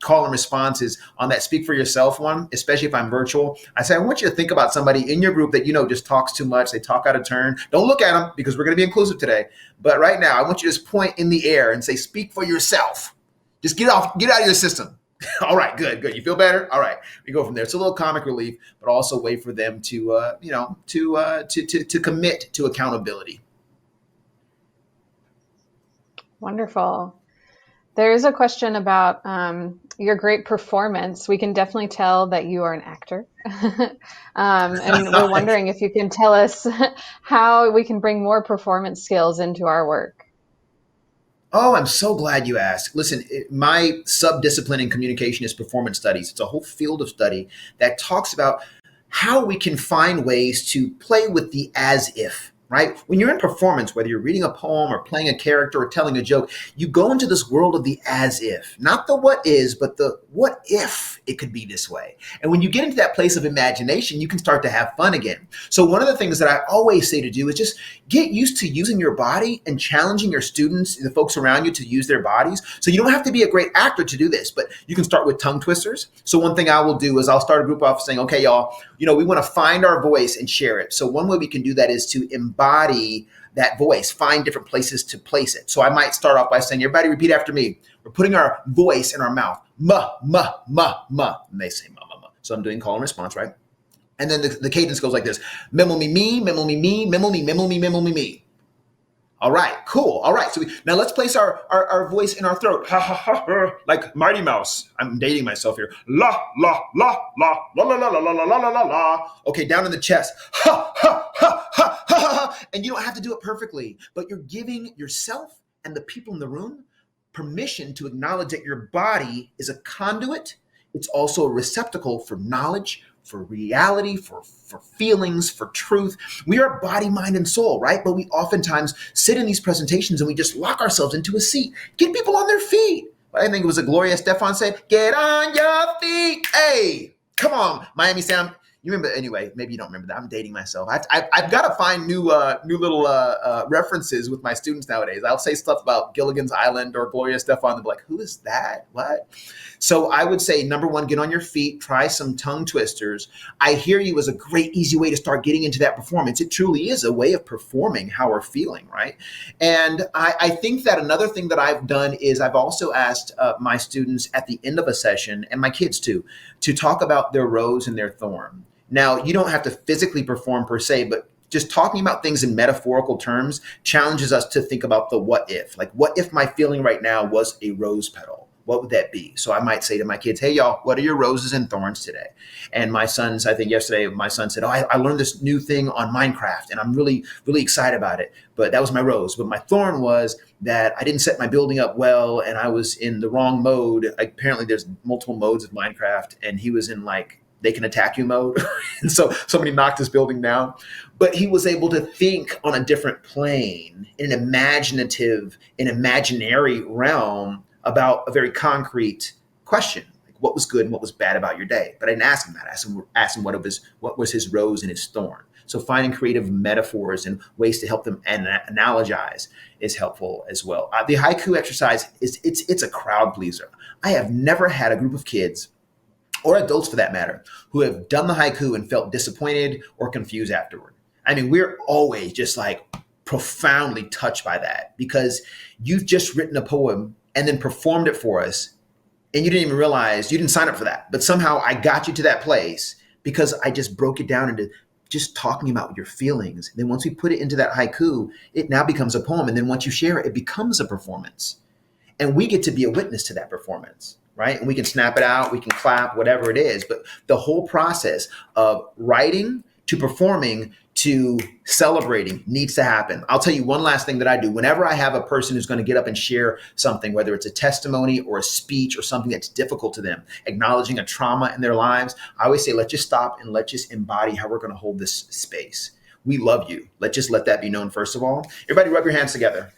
call and response, is on that speak for yourself one, especially if I'm virtual. I say, I want you to think about somebody in your group that just talks too much. They talk out of turn. Don't look at them, because we're going to be inclusive today. But right now, I want you to just point in the air and say, speak for yourself. Just get out of your system. All right, good. You feel better? All right, we go from there. It's a little comic relief, but also a way for them to, to commit to accountability. Wonderful. There is a question about your great performance. We can definitely tell that you are an actor. And we're wondering if you can tell us how we can bring more performance skills into our work. Oh, I'm so glad you asked. Listen, my subdiscipline in communication is performance studies. It's a whole field of study that talks about how we can find ways to play with the as if, right? When you're in performance, whether you're reading a poem or playing a character or telling a joke, you go into this world of the as if, not the what is, but the what if it could be this way. And when you get into that place of imagination, you can start to have fun again. So one of the things that I always say to do is just get used to using your body and challenging your students, the folks around you, to use their bodies. So you don't have to be a great actor to do this, but you can start with tongue twisters. So one thing I will do is I'll start a group off saying, okay, y'all, we want to find our voice and share it. So one way we can do that is to embody that voice, find different places to place it. So I might start off by saying, everybody repeat after me. We're putting our voice in our mouth. Ma, ma, ma, ma. And they say ma, ma, ma. So I'm doing call and response, right? And then the cadence goes like this. Memo me, memo me, memo me, memo me, memo me. All right, cool. All right, so now let's place our voice in our throat. Ha, ha, ha, ha, like Mighty Mouse. I'm dating myself here. La, la, la, la, la, la, la, la, la, la, la, la, la. Okay, down in the chest. Ha, ha, ha, ha, ha, ha. And you don't have to do it perfectly, but you're giving yourself and the people in the room permission to acknowledge that your body is a conduit. It's also a receptacle for knowledge, for reality, for feelings, for truth. We are body, mind, and soul, right? But we oftentimes sit in these presentations and we just lock ourselves into a seat. Get people on their feet. I think it was a Gloria Estefan said, get on your feet. Hey, come on, Miami Sound. You remember, anyway, maybe you don't remember that. I'm dating myself. I've got to find new little references with my students nowadays. I'll say stuff about Gilligan's Island or Gloria Estefan. They'll be like, who is that? What? So I would say, number one, get on your feet, try some tongue twisters. I Hear You is a great, easy way to start getting into that performance. It truly is a way of performing how we're feeling, right? And I think that another thing that I've done is I've also asked my students at the end of a session, and my kids too, to talk about their rose and their thorn. Now, you don't have to physically perform per se, but just talking about things in metaphorical terms challenges us to think about the what if. Like, what if my feeling right now was a rose petal? What would that be? So I might say to my kids, hey, y'all, what are your roses and thorns today? And my sons, I think yesterday, my son said, oh, I learned this new thing on Minecraft, and I'm really, really excited about it. But that was my rose. But my thorn was that I didn't set my building up well, and I was in the wrong mode. Apparently, there's multiple modes of Minecraft, and he was in like, they can attack you mode. And so somebody knocked his building down. But he was able to think on a different plane, in an imaginary realm, about a very concrete question, like what was good and what was bad about your day. But I didn't ask him that. I asked him what was his rose and his thorn. So finding creative metaphors and ways to help them analogize is helpful as well. The haiku exercise it's a crowd pleaser. I have never had a group of kids, or adults for that matter, who have done the haiku and felt disappointed or confused afterward. I mean, we're always just like profoundly touched by that, because you've just written a poem and then performed it for us, and you didn't even realize you didn't sign up for that. But somehow I got you to that place because I just broke it down into just talking about your feelings. And then once we put it into that haiku, it now becomes a poem. And then once you share it, it becomes a performance. And we get to be a witness to that performance, right? And we can snap it out, we can clap, whatever it is. But the whole process of writing to performing to celebrating needs to happen. I'll tell you one last thing that I do. Whenever I have a person who's going to get up and share something, whether it's a testimony or a speech or something that's difficult to them, acknowledging a trauma in their lives, I always say, let's just stop and let's just embody how we're going to hold this space. We love you. Let's just let that be known first of all. Everybody rub your hands together.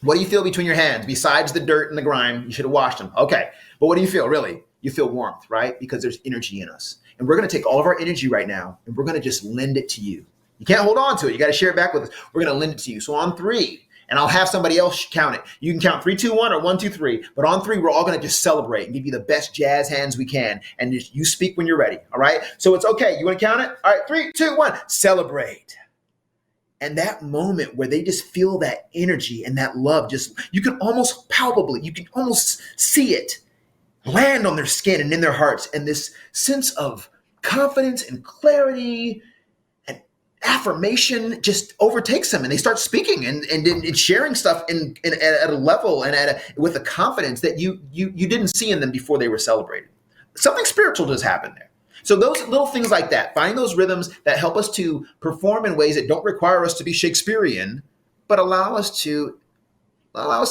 What do you feel between your hands? Besides the dirt and the grime, you should have washed them. Okay. But what do you feel really? You feel warmth, right? Because there's energy in us. And we're going to take all of our energy right now and we're going to just lend it to you. You can't hold on to it. You got to share it back with us. We're going to lend it to you. So on 3, and I'll have somebody else count it. You can count 3, 2, 1 or 1, 2, 3. But on 3, we're all going to just celebrate and give you the best jazz hands we can. And just, you speak when you're ready. All right. So it's okay. You want to count it? All right. 3, 2, 1. Celebrate. And that moment where they just feel that energy and that love, just, you can almost palpably, you can almost see it land on their skin and in their hearts. And this sense of confidence and clarity and affirmation just overtakes them, and they start speaking and sharing stuff at a level and with a confidence that you didn't see in them before they were celebrated. Something spiritual just happened there. So those little things like that, finding those rhythms that help us to perform in ways that don't require us to be Shakespearean, but allow us to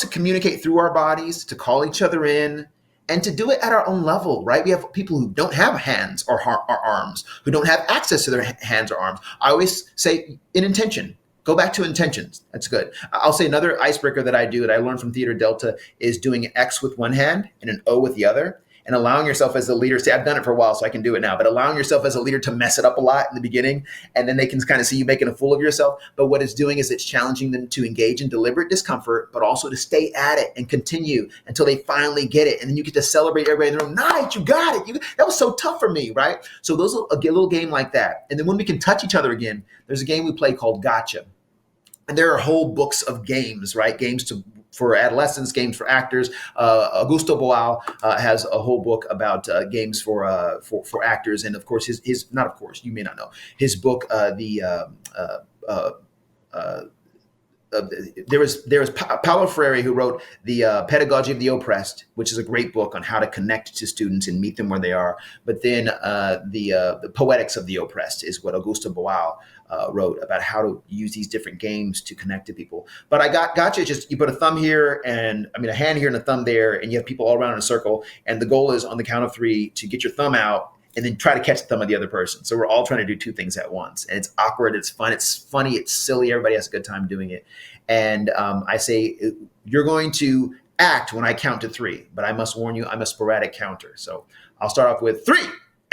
communicate through our bodies, to call each other in, and to do it at our own level, right? We have people who don't have hands or arms, who don't have access to their hands or arms. I always say in intention, go back to intentions. That's good. I'll say another icebreaker that I do that I learned from Theater Delta is doing an X with one hand and an O with the other, and allowing yourself as a leader, say, I've done it for a while, so I can do it now, but allowing yourself as a leader to mess it up a lot in the beginning, and then they can kind of see you making a fool of yourself. But what it's doing is it's challenging them to engage in deliberate discomfort, but also to stay at it and continue until they finally get it. And then you get to celebrate everybody in the room. Nice, you got it. That was so tough for me, right? So those a little game like that. And then when we can touch each other again, there's a game we play called Gotcha. And there are whole books of games, right? Games for adolescents, games for actors. Augusto Boal has a whole book about games for actors, and of course his not of course, you may not know his book. There was Paulo Freire, who wrote the Pedagogy of the Oppressed, which is a great book on how to connect to students and meet them where they are. But then the Poetics of the Oppressed is what Augusto Boal wrote about how to use these different games to connect to people. But I gotcha. Just you put a thumb here a hand here and a thumb there, and you have people all around in a circle. And the goal is on the count of 3 to get your thumb out and then try to catch the thumb of the other person. So we're all trying to do 2 things at once. And it's awkward, it's fun, it's funny, it's silly. Everybody has a good time doing it. And I say, you're going to act when I count to 3, but I must warn you, I'm a sporadic counter. So I'll start off with 3,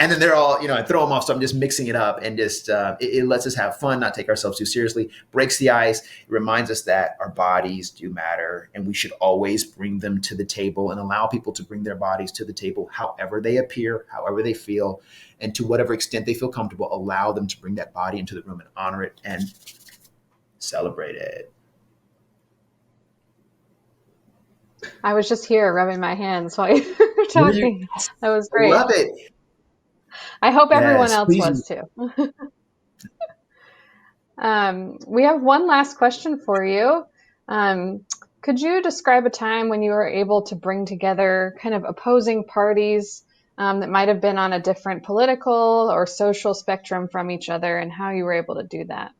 And then they're all, I throw them off. So I'm just mixing it up and just, it lets us have fun, not take ourselves too seriously, breaks the ice. It reminds us that our bodies do matter and we should always bring them to the table and allow people to bring their bodies to the table, however they appear, however they feel, and to whatever extent they feel comfortable, allow them to bring that body into the room and honor it and celebrate it. I was just here rubbing my hands while you were talking. That was great. Love it. I hope everyone Yes, else please. was too. We have one last question for you. Could you describe a time when you were able to bring together kind of opposing parties that might have been on a different political or social spectrum from each other, and how you were able to do that?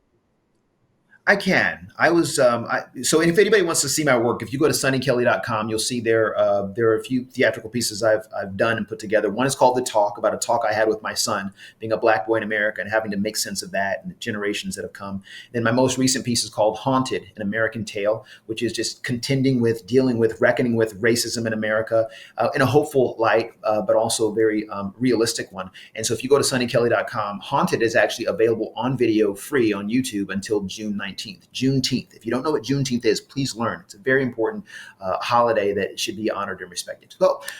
I can. I was so. And if anybody wants to see my work, if you go to sonnykelly.com, you'll see there are a few theatrical pieces I've done and put together. One is called The Talk, about a talk I had with my son, being a Black boy in America and having to make sense of that and the generations that have come. Then my most recent piece is called Haunted: An American Tale, which is just contending with, dealing with, reckoning with racism in America in a hopeful light, but also a very realistic one. And so if you go to sonnykelly.com, Haunted is actually available on video, free on YouTube until June 19th. Juneteenth. If you don't know what Juneteenth is, please learn. It's a very important holiday that should be honored and respected.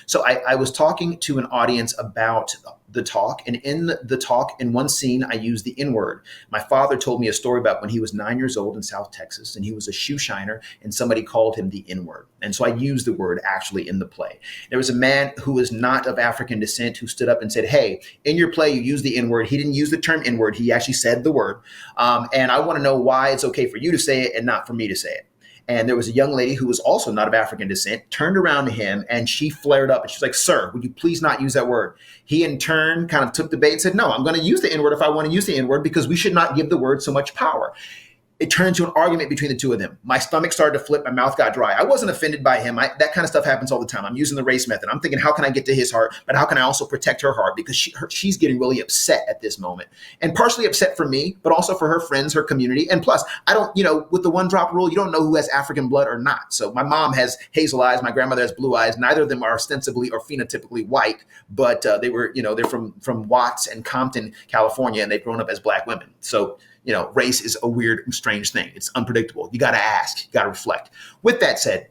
So I was talking to an audience about The Talk, and in The Talk, in one scene, I used the N-word. My father told me a story about when he was 9 years old in South Texas, and he was a shoe shiner, and somebody called him the N-word. And so I used the word actually in the play. There was a man who was not of African descent who stood up and said, "Hey, in your play, you used the N-word." He didn't use the term N-word. He actually said the word. And I want to know why it's okay for you to say it and not for me to say it. And there was a young lady who was also not of African descent, turned around to him and she flared up and she was like, "Sir, would you please not use that word?" He in turn kind of took the bait and said, "No, I'm going to use the N-word if I want to use the N-word, because we should not give the word so much power." It turned into an argument between the two of them. My stomach started to flip. My mouth got dry. I wasn't offended by him. That kind of stuff happens all the time. I'm using the race method. I'm thinking, how can I get to his heart? But how can I also protect her heart? Because she's getting really upset at this moment. And partially upset for me, but also for her friends, her community. And plus, I don't, with the one drop rule, you don't know who has African blood or not. So my mom has hazel eyes. My grandmother has blue eyes. Neither of them are ostensibly or phenotypically white, but they were, they're from Watts and Compton, California, and they've grown up as Black women. So race is a weird and strange thing. It's unpredictable. You got to ask, you got to reflect. With that said,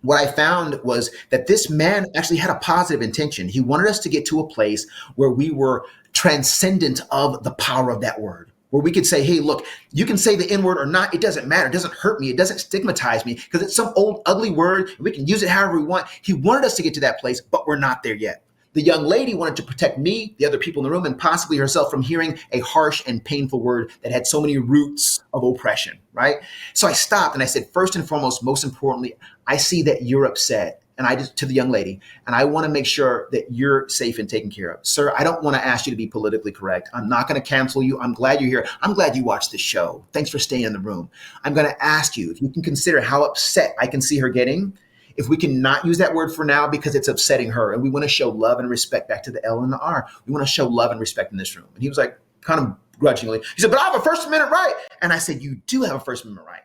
what I found was that this man actually had a positive intention. He wanted us to get to a place where we were transcendent of the power of that word, where we could say, "Hey, look, you can say the N-word or not. It doesn't matter. It doesn't hurt me. It doesn't stigmatize me because it's some old, ugly word. And we can use it however we want." He wanted us to get to that place, but we're not there yet. The young lady wanted to protect me, the other people in the room, and possibly herself from hearing a harsh and painful word that had so many roots of oppression, right? So I stopped and I said, first and foremost, most importantly, I see that you're upset. And to the young lady, and I want to make sure that you're safe and taken care of. Sir, I don't want to ask you to be politically correct. I'm not going to cancel you. I'm glad you're here. I'm glad you watched the show. Thanks for staying in the room. I'm going to ask you if you can consider how upset I can see her getting, if we can not use that word for now because it's upsetting her. And we want to show love and respect, back to the L and the R. We want to show love and respect in this room. And he was like, kind of grudgingly, he said, "But I have a First Amendment right." And I said, "You do have a First Amendment right.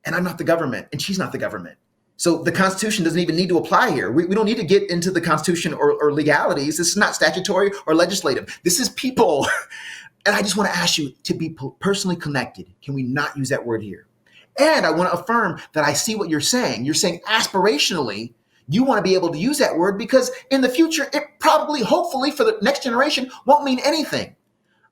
And I'm not the government and she's not the government. So the Constitution doesn't even need to apply here. We don't need to get into the Constitution or legalities. This is not statutory or legislative. This is people." And I just want to ask you to be personally connected. Can we not use that word here? And I want to affirm that I see what you're saying. You're saying aspirationally, you want to be able to use that word because in the future, it probably, hopefully for the next generation, won't mean anything.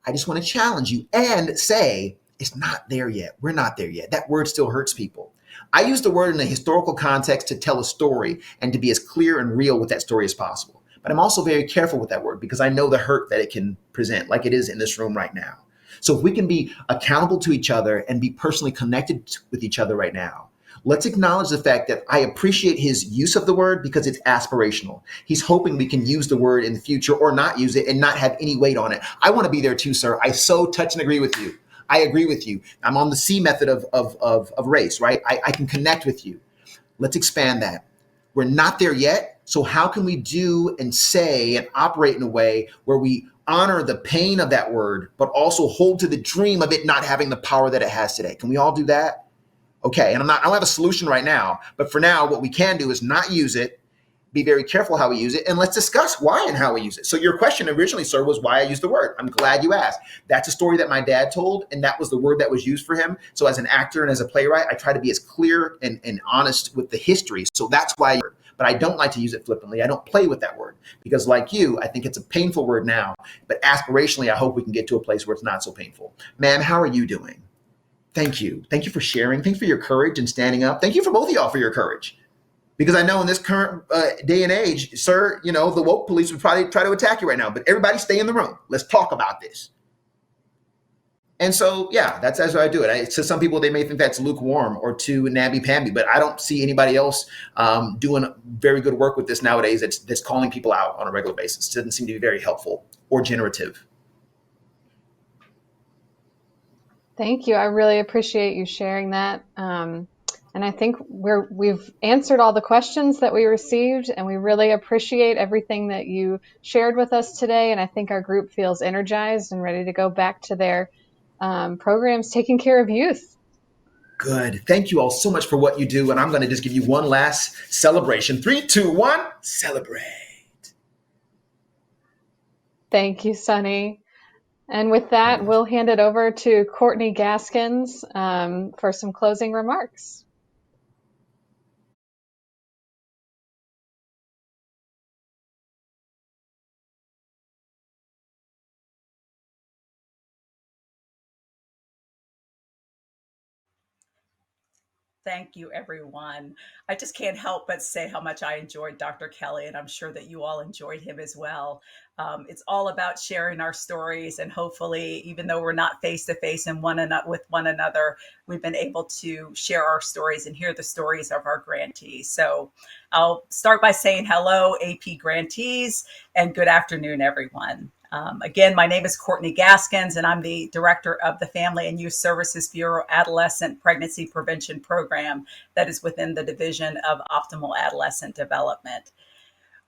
I just want to challenge you and say, it's not there yet. We're not there yet. That word still hurts people. I use the word in a historical context to tell a story and to be as clear and real with that story as possible. But I'm also very careful with that word because I know the hurt that it can present, like it is in this room right now. So if we can be accountable to each other and be personally connected with each other right now, let's acknowledge the fact that I appreciate his use of the word because it's aspirational. He's hoping we can use the word in the future or not use it and not have any weight on it. I want to be there too, sir. I so touch and agree with you. I agree with you. I'm on the C method of race, right? I can connect with you. Let's expand that. We're not there yet. So how can we do and say and operate in a way where we honor the pain of that word, but also hold to the dream of it not having the power that it has today? Can we all do that? Okay. And I don't have a solution right now, but for now, what we can do is not use it be very careful how we use it, and let's discuss why and how we use it. So your question originally, sir, was why I used the word. I'm glad you asked. That's a story that my dad told, and that was the word that was used for him. So as an actor and as a playwright, I try to be as clear and honest with the history. So that's why, but I don't like to use it flippantly. I don't play with that word because like you, I think it's a painful word now, but aspirationally, I hope we can get to a place where it's not so painful. Ma'am, how are you doing? Thank you. Thank you for sharing. Thanks for your courage and standing up. Thank you for both of y'all for your courage. Because I know in this current day and age, sir, you know, the woke police would probably try to attack you right now, but everybody stay in the room. Let's talk about this. And so, yeah, that's how I do it. To some people, they may think that's lukewarm or too namby-pamby, but I don't see anybody else doing very good work with this nowadays that's calling people out on a regular basis. It doesn't seem to be very helpful or generative. Thank you. I really appreciate you sharing that. And I think we've answered all the questions that we received, and we really appreciate everything that you shared with us today. And I think our group feels energized and ready to go back to their programs taking care of youth. Good. Thank you all so much for what you do. And I'm going to just give you one last celebration. 3, 2, 1, celebrate. Thank you, Sonny. And with that, we'll hand it over to Courtney Gaskins for some closing remarks. Thank you, everyone. I just can't help but say how much I enjoyed Dr. Kelly, and I'm sure that you all enjoyed him as well. It's all about sharing our stories, and hopefully, even though we're not face to face and with one another, we've been able to share our stories and hear the stories of our grantees. So I'll start by saying hello, AP grantees, and good afternoon, everyone. Again, my name is Courtney Gaskins, and I'm the director of the Family and Youth Services Bureau Adolescent Pregnancy Prevention Program that is within the Division of Optimal Adolescent Development.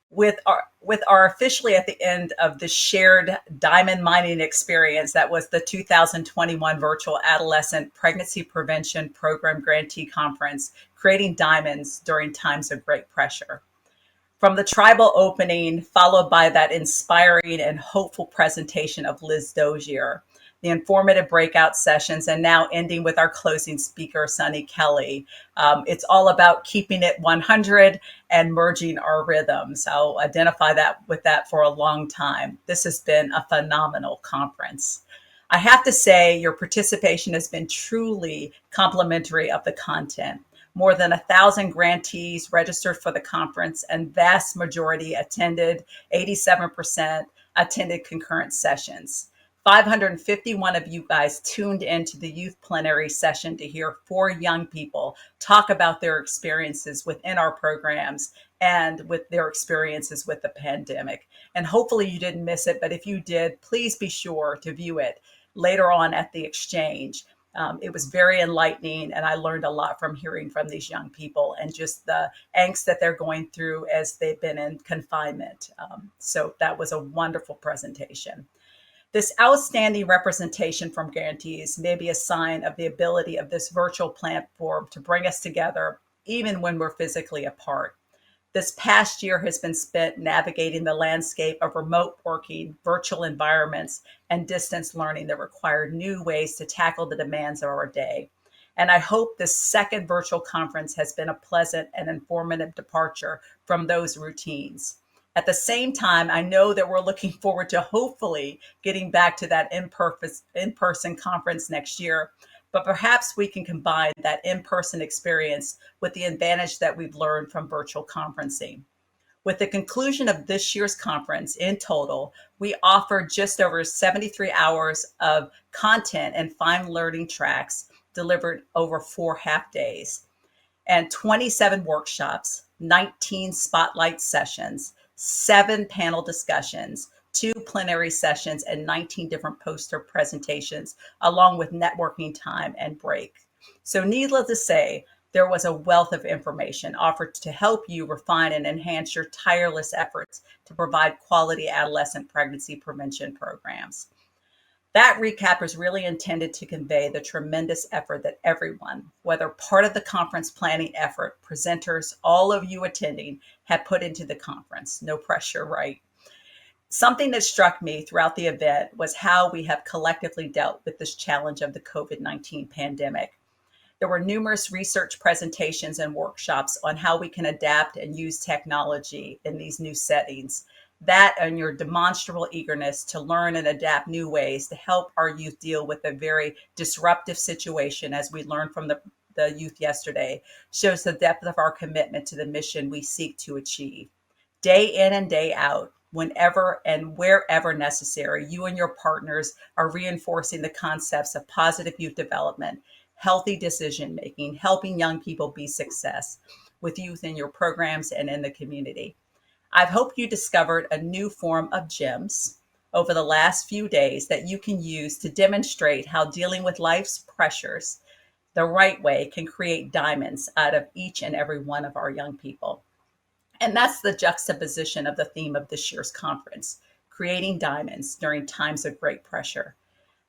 With our officially at the end of the shared diamond mining experience, that was the 2021 Virtual Adolescent Pregnancy Prevention Program Grantee Conference, creating diamonds during times of great pressure. From the tribal opening, followed by that inspiring and hopeful presentation of Liz Dozier, the informative breakout sessions, and now ending with our closing speaker, Sonny Kelly. It's all about keeping it 100 and merging our rhythms. I'll identify that with that for a long time. This has been a phenomenal conference. I have to say your participation has been truly complimentary of the content. More than 1,000 grantees registered for the conference, and vast majority attended. 87% attended concurrent sessions. 551 of you guys tuned into the youth plenary session to hear 4 young people talk about their experiences within our programs and with their experiences with the pandemic. And hopefully you didn't miss it, but if you did, please be sure to view it later on at the exchange. It was very enlightening, and I learned a lot from hearing from these young people and just the angst that they're going through as they've been in confinement. So that was a wonderful presentation. This outstanding representation from grantees may be a sign of the ability of this virtual platform to bring us together, even when we're physically apart. This past year has been spent navigating the landscape of remote working, virtual environments, and distance learning that require new ways to tackle the demands of our day. And I hope this second virtual conference has been a pleasant and informative departure from those routines. At the same time, I know that we're looking forward to hopefully getting back to that in-person conference next year, but perhaps we can combine that in-person experience with the advantage that we've learned from virtual conferencing. With the conclusion of this year's conference in total, we offered just over 73 hours of content and fine learning tracks delivered over 4 half days, and 27 workshops, 19 spotlight sessions, 7 panel discussions, 2 plenary sessions, and 19 different poster presentations, along with networking time and break. So needless to say, there was a wealth of information offered to help you refine and enhance your tireless efforts to provide quality adolescent pregnancy prevention programs. That recap is really intended to convey the tremendous effort that everyone, whether part of the conference planning effort, presenters, all of you attending, have put into the conference. No pressure, right? Something that struck me throughout the event was how we have collectively dealt with this challenge of the COVID-19 pandemic. There were numerous research presentations and workshops on how we can adapt and use technology in these new settings. That and your demonstrable eagerness to learn and adapt new ways to help our youth deal with a very disruptive situation, as we learned from the youth yesterday, shows the depth of our commitment to the mission we seek to achieve. Day in and day out, whenever and wherever necessary, you and your partners are reinforcing the concepts of positive youth development, healthy decision making, helping young people be success with youth in your programs and in the community. I hope you discovered a new form of gems over the last few days that you can use to demonstrate how dealing with life's pressures the right way can create diamonds out of each and every one of our young people. And that's the juxtaposition of the theme of this year's conference, creating diamonds during times of great pressure.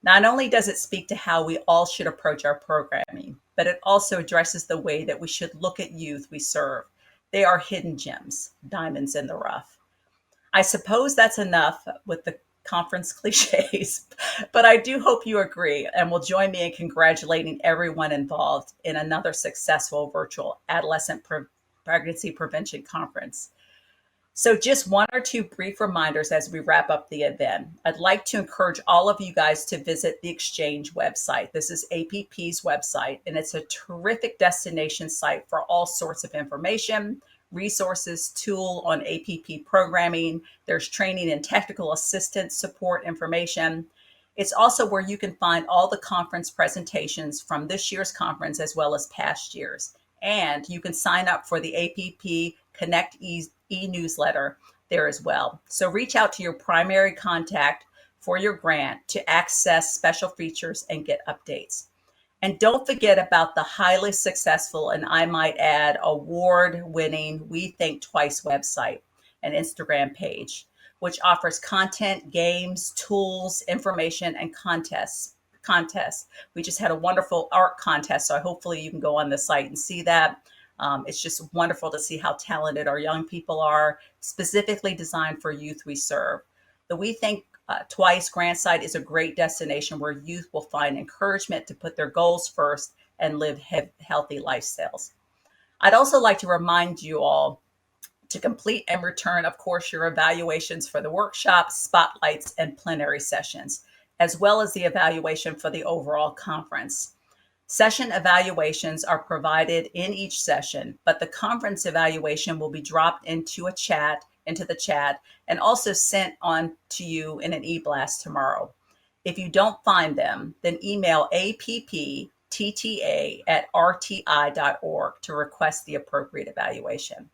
Not only does it speak to how we all should approach our programming, but it also addresses the way that we should look at youth we serve. They are hidden gems, diamonds in the rough. I suppose that's enough with the conference cliches, but I do hope you agree and will join me in congratulating everyone involved in another successful virtual adolescent pregnancy prevention conference. So, just one or two brief reminders as we wrap up the event. I'd like to encourage all of you guys to visit the Exchange website. This is APP's website, and it's a terrific destination site for all sorts of information, resources, tool on APP programming. There's training and technical assistance support information. It's also where you can find all the conference presentations from this year's conference as well as past years. And you can sign up for the APP Connect e-newsletter there as well. So reach out to your primary contact for your grant to access special features and get updates. And don't forget about the highly successful, and I might add, award-winning We Think Twice website and Instagram page, which offers content, games, tools, information, and contests. We just had a wonderful art contest, so hopefully you can go on the site and see that. It's just wonderful to see how talented our young people are, specifically designed for youth we serve. The We Think Twice grant site is a great destination where youth will find encouragement to put their goals first and live healthy lifestyles. I'd also like to remind you all to complete and return, of course, your evaluations for the workshops, spotlights, and plenary sessions, as well as the evaluation for the overall conference. Session evaluations are provided in each session, but the conference evaluation will be dropped into the chat, and also sent on to you in an e-blast tomorrow. If you don't find them, then email apptta@rti.org to request the appropriate evaluation.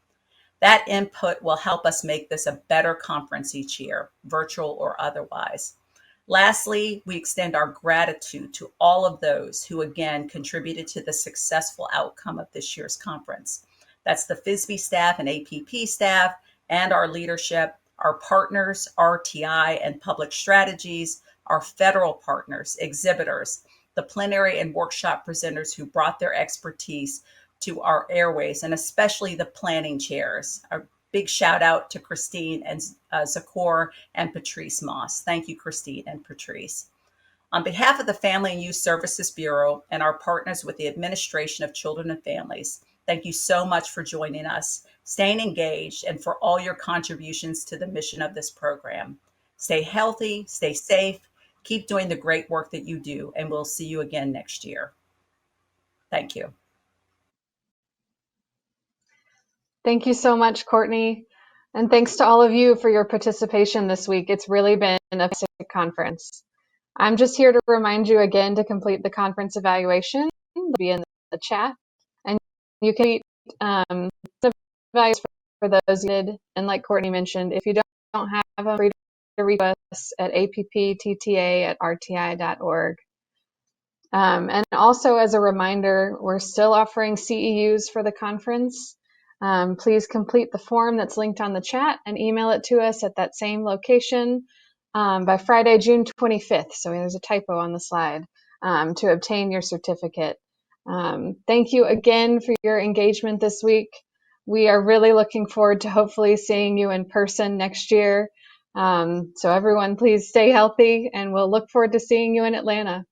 That input will help us make this a better conference each year, virtual or otherwise. Lastly, we extend our gratitude to all of those who again contributed to the successful outcome of this year's conference. That's the FISB staff and APP staff and our leadership, our partners, RTI and Public Strategies, our federal partners, exhibitors, the plenary and workshop presenters who brought their expertise to our airways, and especially the planning chairs. A big shout out to Christine and Zakor and Patrice Moss. Thank you, Christine and Patrice. On behalf of the Family and Youth Services Bureau and our partners with the Administration of Children and Families, thank you so much for joining us, staying engaged, and for all your contributions to the mission of this program. Stay healthy, stay safe, keep doing the great work that you do, and we'll see you again next year. Thank you. Thank you so much, Courtney. And thanks to all of you for your participation this week. It's really been a fantastic conference. I'm just here to remind you again to complete the conference evaluation. It'll be in the chat. And you can evaluate for those you did. And like Courtney mentioned, if you don't have them, free to reach us at apptta@rti.org. And also as a reminder, we're still offering CEUs for the conference. Please complete the form that's linked on the chat and email it to us at that same location. by Friday, June 25th. So there's a typo on the slide, to obtain your certificate. Thank you again for your engagement this week. We are really looking forward to hopefully seeing you in person next year. So everyone, please stay healthy, and we'll look forward to seeing you in Atlanta.